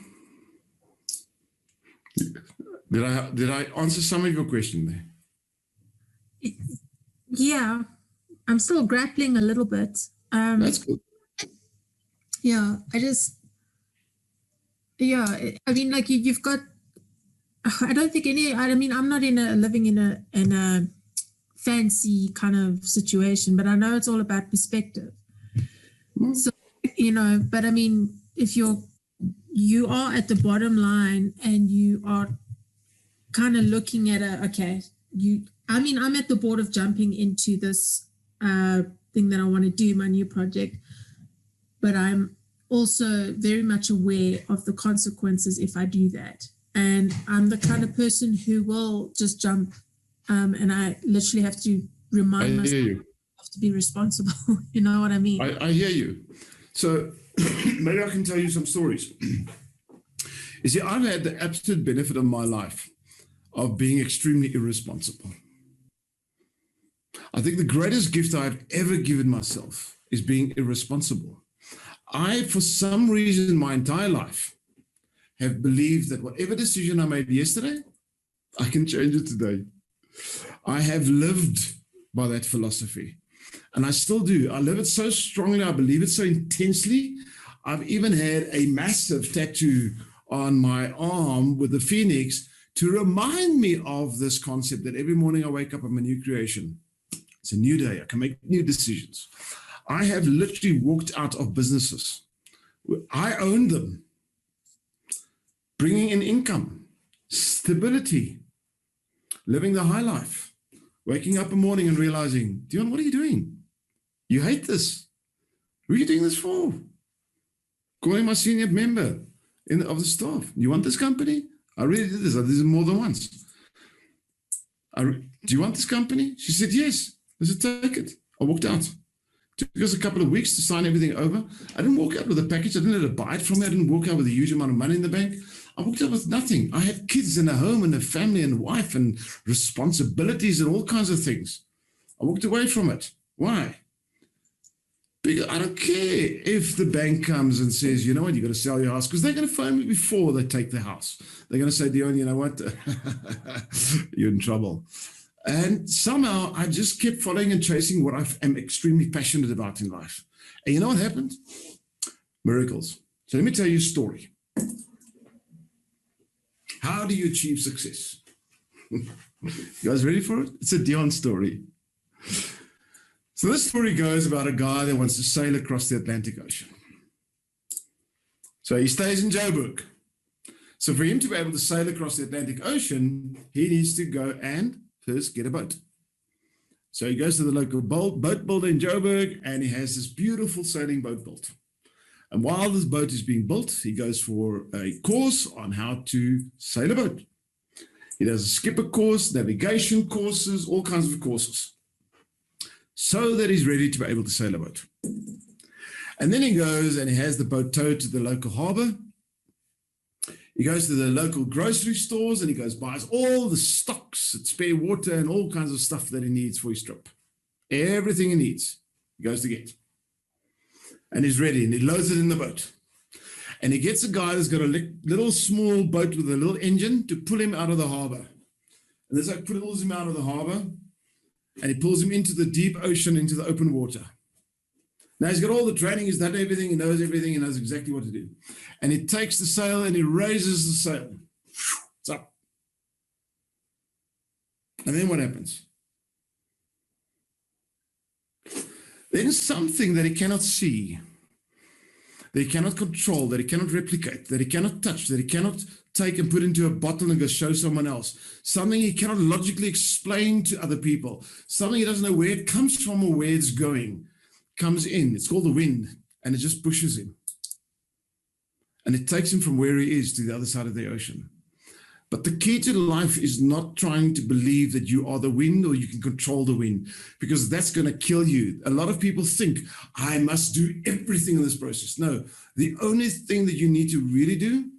Did I answer some of your question there? Yeah, I'm still grappling a little bit. That's good. Yeah, I mean, like you've got, I don't think I'm not living in a fancy kind of situation, but I know it's all about perspective. So, but I mean, if you are at the bottom line and you are kind of looking at I'm at the board of jumping into this thing that I want to do, my new project, but I'm also very much aware of the consequences if I do that. And I'm the kind of person who will just jump, and I literally have to remind myself to be responsible. You know what I mean? I hear you. So maybe I can tell you some stories. You see, I've had the absolute benefit of my life of being extremely irresponsible. I think the greatest gift I've ever given myself is being irresponsible. I, for some reason, my entire life, have believed that whatever decision I made yesterday, I can change it today. I have lived by that philosophy, and I still do. I live it so strongly. I believe it so intensely. I've even had a massive tattoo on my arm with the phoenix to remind me of this concept that every morning I wake up, I'm a new creation. It's a new day. I can make new decisions. I have literally walked out of businesses. I own them, bringing in income, stability, living the high life, waking up in the morning and realizing, Dion, what are you doing? You hate this. Who are you doing this for? Calling my senior member of the staff. You want this company? I really did this. I did it more than once. Do you want this company? She said, yes. I said, take it. I walked out. It took us a couple of weeks to sign everything over. I didn't walk out with a package. I didn't let her buy it from me. I didn't walk out with a huge amount of money in the bank. I walked out with nothing. I had kids and a home and a family and wife and responsibilities and all kinds of things. I walked away from it. Why? Because I don't care if the bank comes and says, you know what, you've got to sell your house, because they're going to phone me before they take the house. They're going to say, Dion, you know what? You're in trouble. And somehow I just kept following and chasing what I am extremely passionate about in life. And you know what happened? Miracles. So let me tell you a story. How do you achieve success? You guys ready for it? It's a Dion story. So this story goes about a guy that wants to sail across the Atlantic Ocean. So he stays in Joburg. So for him to be able to sail across the Atlantic Ocean, he needs to go and first get a boat. So he goes to the local boat builder in Joburg, and he has this beautiful sailing boat built. And while this boat is being built, he goes for a course on how to sail a boat. He does a skipper course, navigation courses, all kinds of courses, so that he's ready to be able to sail a boat. And then he goes and he has the boat towed to the local harbor. He goes to the local grocery stores and he goes buys all the stocks, spare water, and all kinds of stuff that he needs for his trip. Everything he needs, he goes to get. And he's ready, and he loads it in the boat. And he gets a guy that's got a little small boat with a little engine to pull him out of the harbor. And this guy pulls him out of the harbor, and he pulls him into the deep ocean, into the open water. Now he's got all the training, he's done everything, he knows exactly what to do. And he takes the sail and he raises the sail. It's up. And then what happens? Then something that he cannot see, that he cannot control, that he cannot replicate, that he cannot touch, that he cannot take and put into a bottle and go show someone else, something he cannot logically explain to other people, something he doesn't know where it comes from or where it's going, comes in. It's called the wind, and it just pushes him. And it takes him from where he is to the other side of the ocean. But the key to life is not trying to believe that you are the wind or you can control the wind, because that's going to kill you. A lot of people think, I must do everything in this process. No, the only thing that you need to really do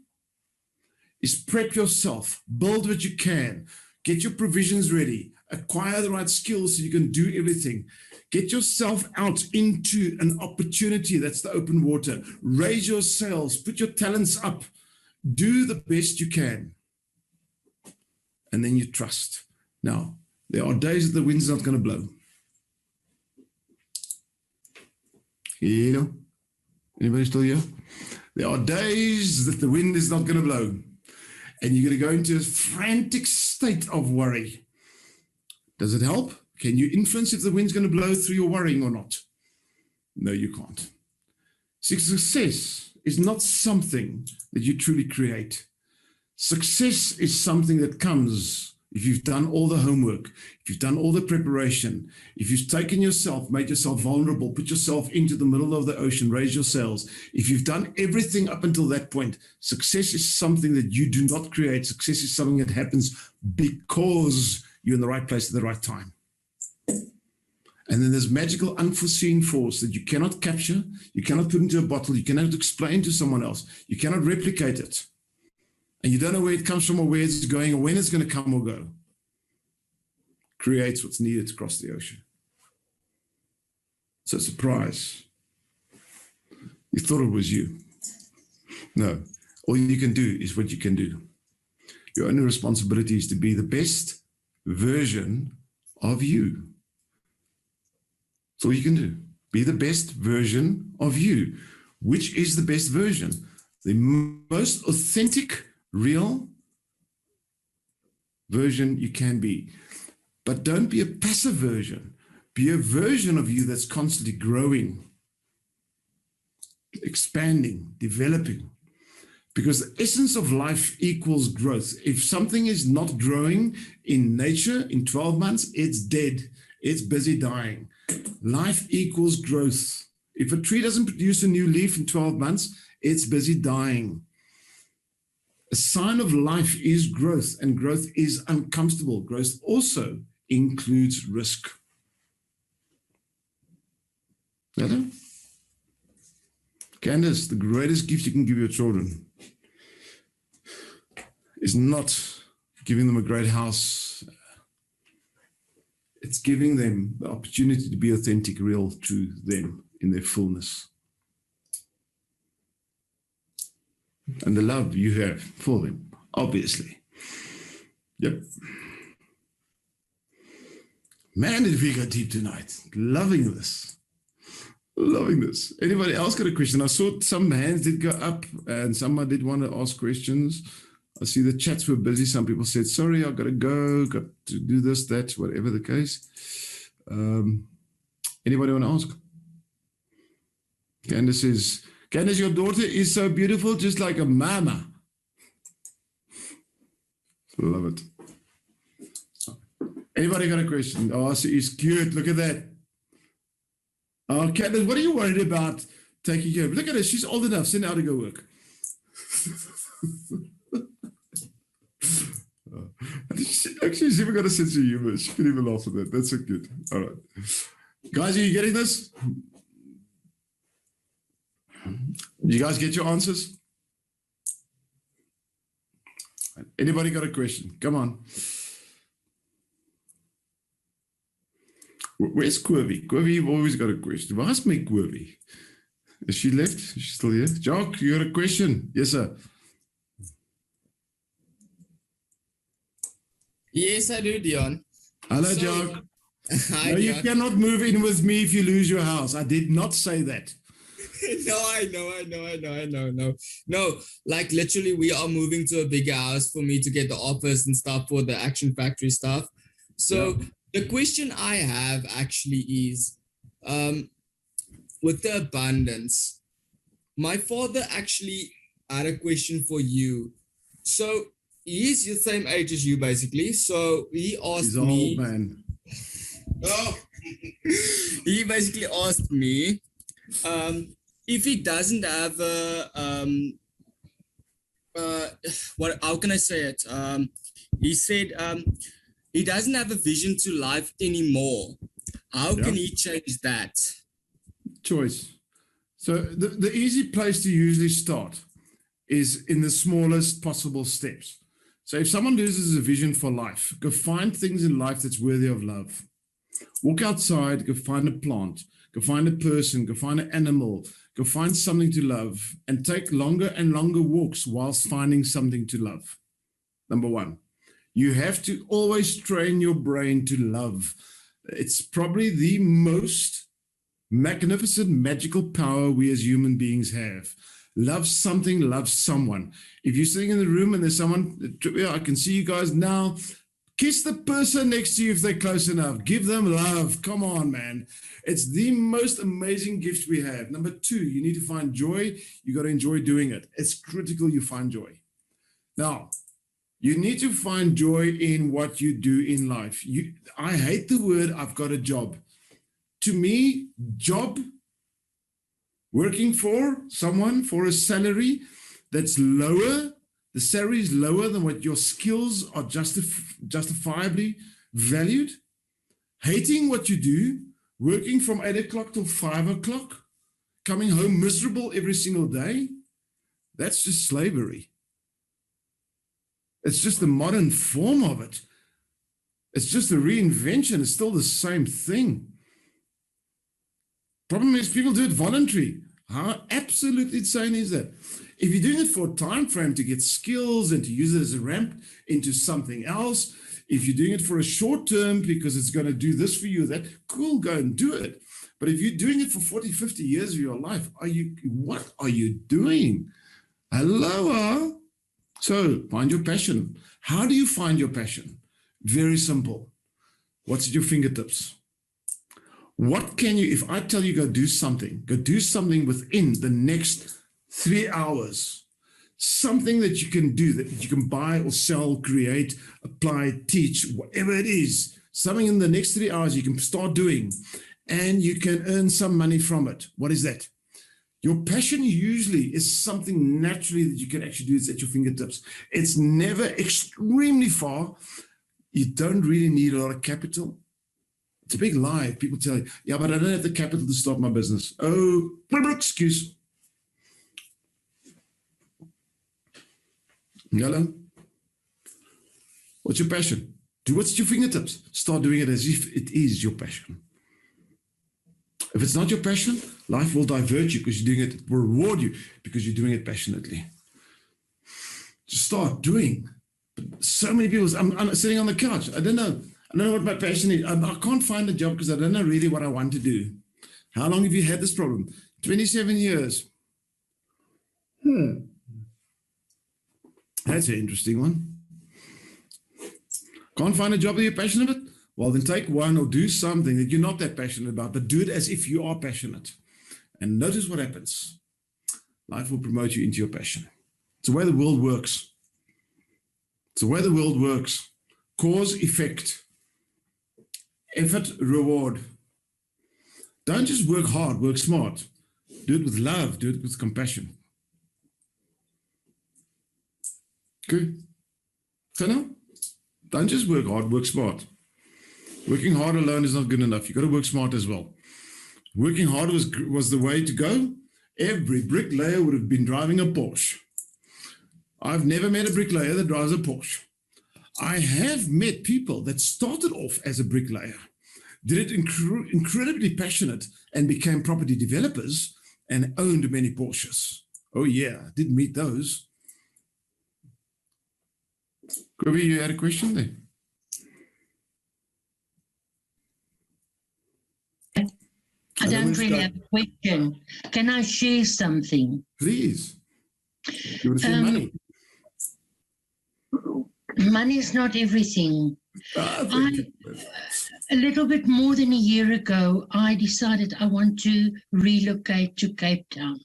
is prep yourself, build what you can, get your provisions ready, acquire the right skills so you can do everything. Get yourself out into an opportunity that's the open water. Raise your sails, put your talents up, do the best you can. And then you trust. Now, there are days that the wind's not going to blow. You know? Anybody still here? There are days that the wind is not going to blow. And you're going to go into a frantic state of worry. Does it help? Can you influence if the wind's going to blow through your worrying or not? No, you can't. Success is not something that you truly create. Success is something that comes if you've done all the homework, if you've done all the preparation, if you've taken yourself, made yourself vulnerable, put yourself into the middle of the ocean, raised your sails. If you've done everything up until that point, success is something that you do not create. Success is something that happens because you're in the right place at the right time. And then there's magical unforeseen force that you cannot capture, you cannot put into a bottle, you cannot explain to someone else, you cannot replicate it. And you don't know where it comes from or where it's going or when it's going to come or go. Creates what's needed to cross the ocean. So surprise. You thought it was you. No. All you can do is what you can do. Your only responsibility is to be the best version of you. That's all you can do. Be the best version of you. Which is the best version? The most authentic, real version you can be. But don't be a passive version. Be a version of you that's constantly growing, expanding, developing. Because the essence of life equals growth. If something is not growing in nature in 12 months, it's dead. It's busy dying. Life equals growth. If a tree doesn't produce a new leaf in 12 months, it's busy dying. A sign of life is growth, and growth is uncomfortable. Growth also includes risk. Hello? Candace, the greatest gift you can give your children is not giving them a great house. It's giving them the opportunity to be authentic, real to them in their fullness. And the love you have for them, obviously. Yep. Man, did we go deep tonight. Loving this. Loving this. Anybody else got a question? I saw some hands did go up and someone did want to ask questions. I see the chats were busy. Some people said, sorry, I've got to go, got to do this, that, whatever the case. Anybody want to ask? Candace says, Candace, your daughter is so beautiful, just like a mama. Love it. Anybody got a question? Oh, she's cute. Look at that. Oh, Candace, what are you worried about taking care of? Look at her. She's old enough. Send her out to go work. Actually, she's even got a sense of humor. She can even laugh at that. That's so good. All right. Guys, are you getting this? You guys get your answers? Anybody got a question? Come on. Where's Quirby? Quirby, you've always got a question. Ask me, Quirby. Is she left? Is she still here? Jock, you got a question? Yes, sir. Yes, I do, Dion. Hello, So- Jock. Hi, No, you Dion. cannot move in with me if you lose your house. I did not say that. No, I know. No, like literally, we are moving to a bigger house for me to get the office and stuff for the Action Factory stuff. So the question I have actually is, with the abundance, my father actually had a question for you. So he's the same age as you, basically. So he asked He's an me. old man. Oh, he basically asked me if he doesn't have a what? How can I say it? He said he doesn't have a vision to life anymore. How can he change that? Choice. So the easy place to usually start is in the smallest possible steps. So if someone loses a vision for life, go find things in life that's worthy of love. Walk outside, go find a plant, go find a person, go find an animal, go find something to love, and take longer and longer walks whilst finding something to love. Number one, you have to always train your brain to love. It's probably the most magnificent, magical power we as human beings have. Love something, love someone. If you're sitting in the room and there's someone, I can see you guys now, Kiss the person next to you if they're close enough. Give them love. Come on, man. It's the most amazing gift we have. Number 2, you need to find joy. You got to enjoy doing it. It's critical you find joy. Now, you need to find joy in what you do in life. I hate the word I've got a job. To me, job, working for someone for a salary that's lower, the salary is lower than what your skills are justifiably valued. Hating what you do, working from 8 o'clock till 5 o'clock, coming home miserable every single day, that's just slavery. It's just the modern form of it. It's just a reinvention. It's still the same thing. Problem is people do it voluntary. How absolutely insane is that? If you're doing it for a time frame to get skills and to use it as a ramp into something else, if you're doing it for a short term because it's going to do this for you, that, cool, go and do it. But if you're doing it for 40, 50 years of your life, what are you doing? Hello? So find your passion. How do you find your passion? Very simple. What's at your fingertips? What can you, if I tell you go do something within the next 3 hours, something that you can do, that you can buy or sell, create, apply, teach, whatever it is, something in the next 3 hours you can start doing and you can earn some money from it. What is that? Your passion usually is something naturally that you can actually do. It's at your fingertips. It's never extremely far. You don't really need a lot of capital. It's a big lie. People tell you, yeah, but I don't have the capital to start my business. Oh, excuse. Hello? What's your passion? Do what's at your fingertips. Start doing it as if it is your passion. If it's not your passion, life will divert you because you're doing it. It will reward you because you're doing it passionately. Just start doing. But so many people, I'm sitting on the couch. I don't know what my passion is. I can't find a job because I don't know really what I want to do. How long have you had this problem? 27 years. That's an interesting one. Can't find a job that you're passionate about? Well, then take one or do something that you're not that passionate about, but do it as if you are passionate. And notice what happens. Life will promote you into your passion. It's the way the world works. It's the way the world works. Cause, effect. Effort, reward. Don't just work hard, work smart. Do it with love, do it with compassion. Good. So now, don't just work hard, work smart. Working hard alone is not good enough. You've got to work smart as well. Working hard was the way to go. Every bricklayer would have been driving a Porsche. I've never met a bricklayer that drives a Porsche. I have met people that started off as a bricklayer, did it incredibly passionate and became property developers and owned many Porsches. Oh yeah, I did meet those. Kobe, you had a question there? I don't really have a question. Can I share something? Please. You want to share money? Money is not everything. A little bit more than a year ago, I decided I want to relocate to Cape Town.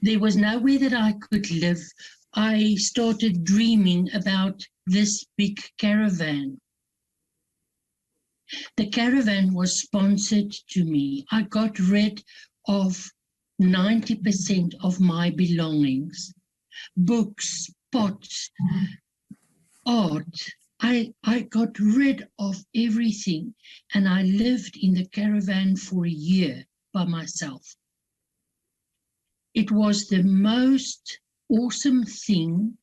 There was nowhere that I could live. I started dreaming about this big caravan. The caravan was sponsored to me. I got rid of 90% of my belongings, books, pots, art. I got rid of everything, and I lived in the caravan for a year by myself. It was the most awesome thing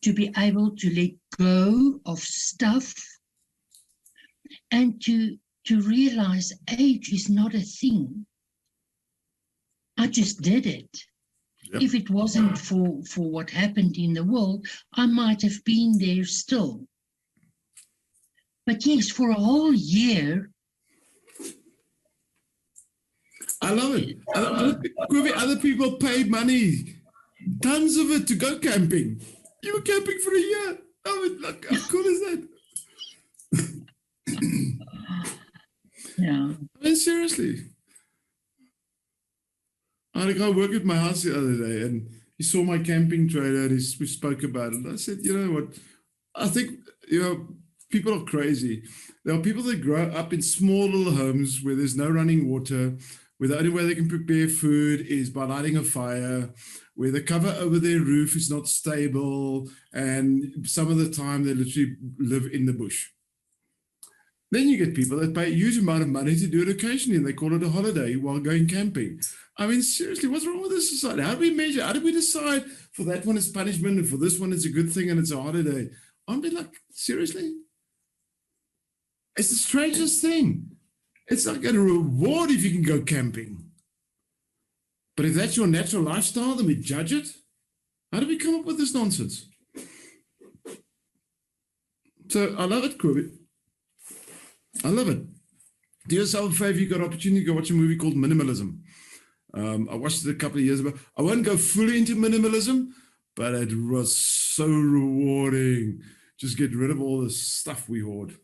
to be able to let go of stuff and to realize age is not a thing. I just did it. Yep. If it wasn't for what happened in the world, I might have been there still. But yes, for a whole year. I love it. Other people pay money, tons of it, to go camping. You were camping for a year. Oh, look, how cool is that? Yeah. I mean, seriously. I had a guy work at my house the other day, and he saw my camping trailer, and we spoke about it. And I said, you know what? I think, people are crazy. There are people that grow up in small little homes where there's no running water, where the only way they can prepare food is by lighting a fire, where the cover over their roof is not stable, and some of the time they literally live in the bush. Then you get people that pay a huge amount of money to do it occasionally, and they call it a holiday while going camping. I mean, seriously, what's wrong with this society? How do we measure? How do we decide for that one is punishment and for this one it's a good thing and it's a holiday? I'm like, seriously? It's the strangest thing. It's like a reward if you can go camping. But if that's your natural lifestyle, then we judge it. How do we come up with this nonsense? So I love it, Kobe. I love it. Do yourself a favor, you got an opportunity to go watch a movie called Minimalism. I watched it a couple of years ago. I won't go fully into minimalism, but it was so rewarding. Just get rid of all the stuff we hoard.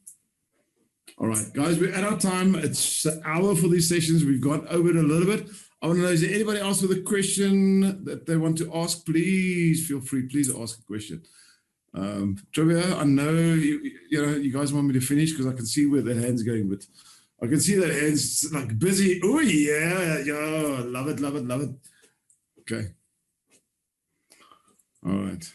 All right, guys, we're at our time. It's an hour for these sessions. We've gone over it a little bit. I want to know, is there anybody else with a question that they want to ask? Please feel free. Please ask a question. Trivia, I know you guys want me to finish because I can see where the hand's going, but I can see that hand's like busy. Oh yeah, love it, love it, love it. Okay. All right.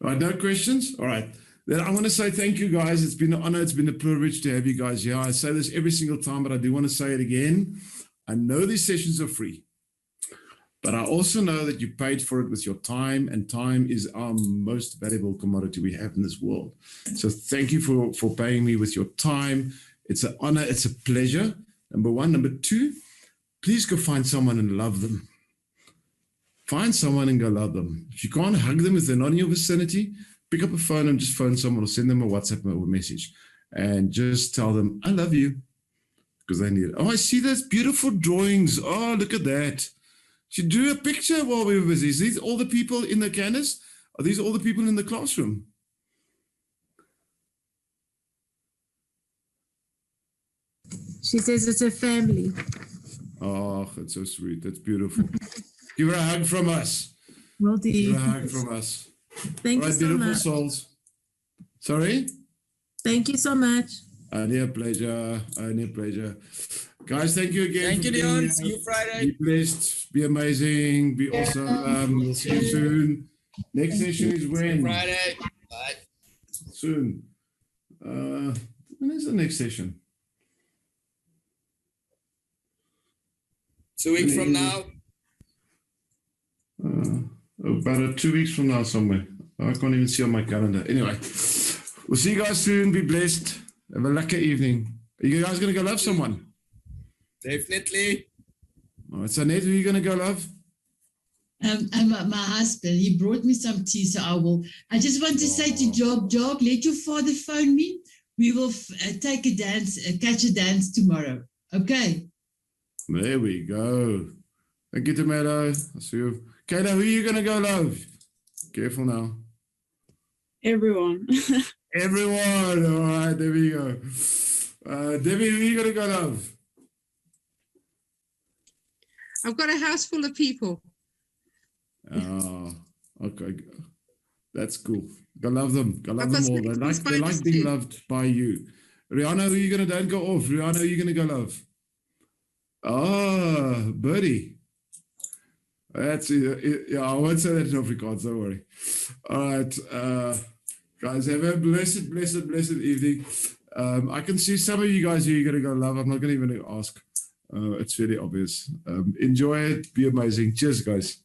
All right, no questions? All right. Then I want to say thank you, guys. It's been an honor. It's been a privilege to have you guys here. I say this every single time, but I do want to say it again. I know these sessions are free, but I also know that you paid for it with your time, and time is our most valuable commodity we have in this world. So thank you for paying me with your time. It's an honor. It's a pleasure. Number one. Number two, please go find someone and love them. Find someone and go love them. If you can't hug them, if they're not in your vicinity, pick up a phone and just phone someone or send them a WhatsApp or a message and just tell them, I love you, because they need it. Oh, I see those beautiful drawings. Oh, look at that. She drew a picture while we were busy. Is these all the people in the Canis? Are these all the people in the classroom? She says it's a family. Oh, that's so sweet. That's beautiful. Give her a hug from us. Will do. Give her a hug from us. Thank All you right, so beautiful much. souls. Sorry? Thank you so much. Only a pleasure. Only a pleasure. Guys, thank you again. Thank you, for being Leon. here. See you Friday. Be blessed. Be amazing. Be awesome. We'll see you soon. Next session is when? Friday. Bye. Soon. When is the next session? 2 weeks from now. About 2 weeks from now somewhere. I can't even see on my calendar. Anyway, we'll see you guys soon. Be blessed. Have a lucky evening. Are you guys going to go love someone? Definitely. All right, so Ned, who are you going to go love? My husband, he brought me some tea, so I just want to say to Jog, let your father phone me. We will take a dance, catch a dance tomorrow. Okay. There we go. Thank you, Tomato. I'll see you. Kayla, who are you going to go love? Careful now. Everyone. Everyone. All right, there we go. Debbie, who are you going to go love? I've got a house full of people. Okay. That's cool. Go love them. Go love I've them all. got They spiders like being too. loved by you. Rihanna, who are you going to, don't go off. Rihanna, who are you going to go love? Oh, Birdie. That's yeah, I won't say that in Afrikaans, don't worry. All right, guys, have a blessed evening. I can see some of you guys who you're going to go love. I'm not going to even ask. It's really obvious. Enjoy it. Be amazing. Cheers, guys.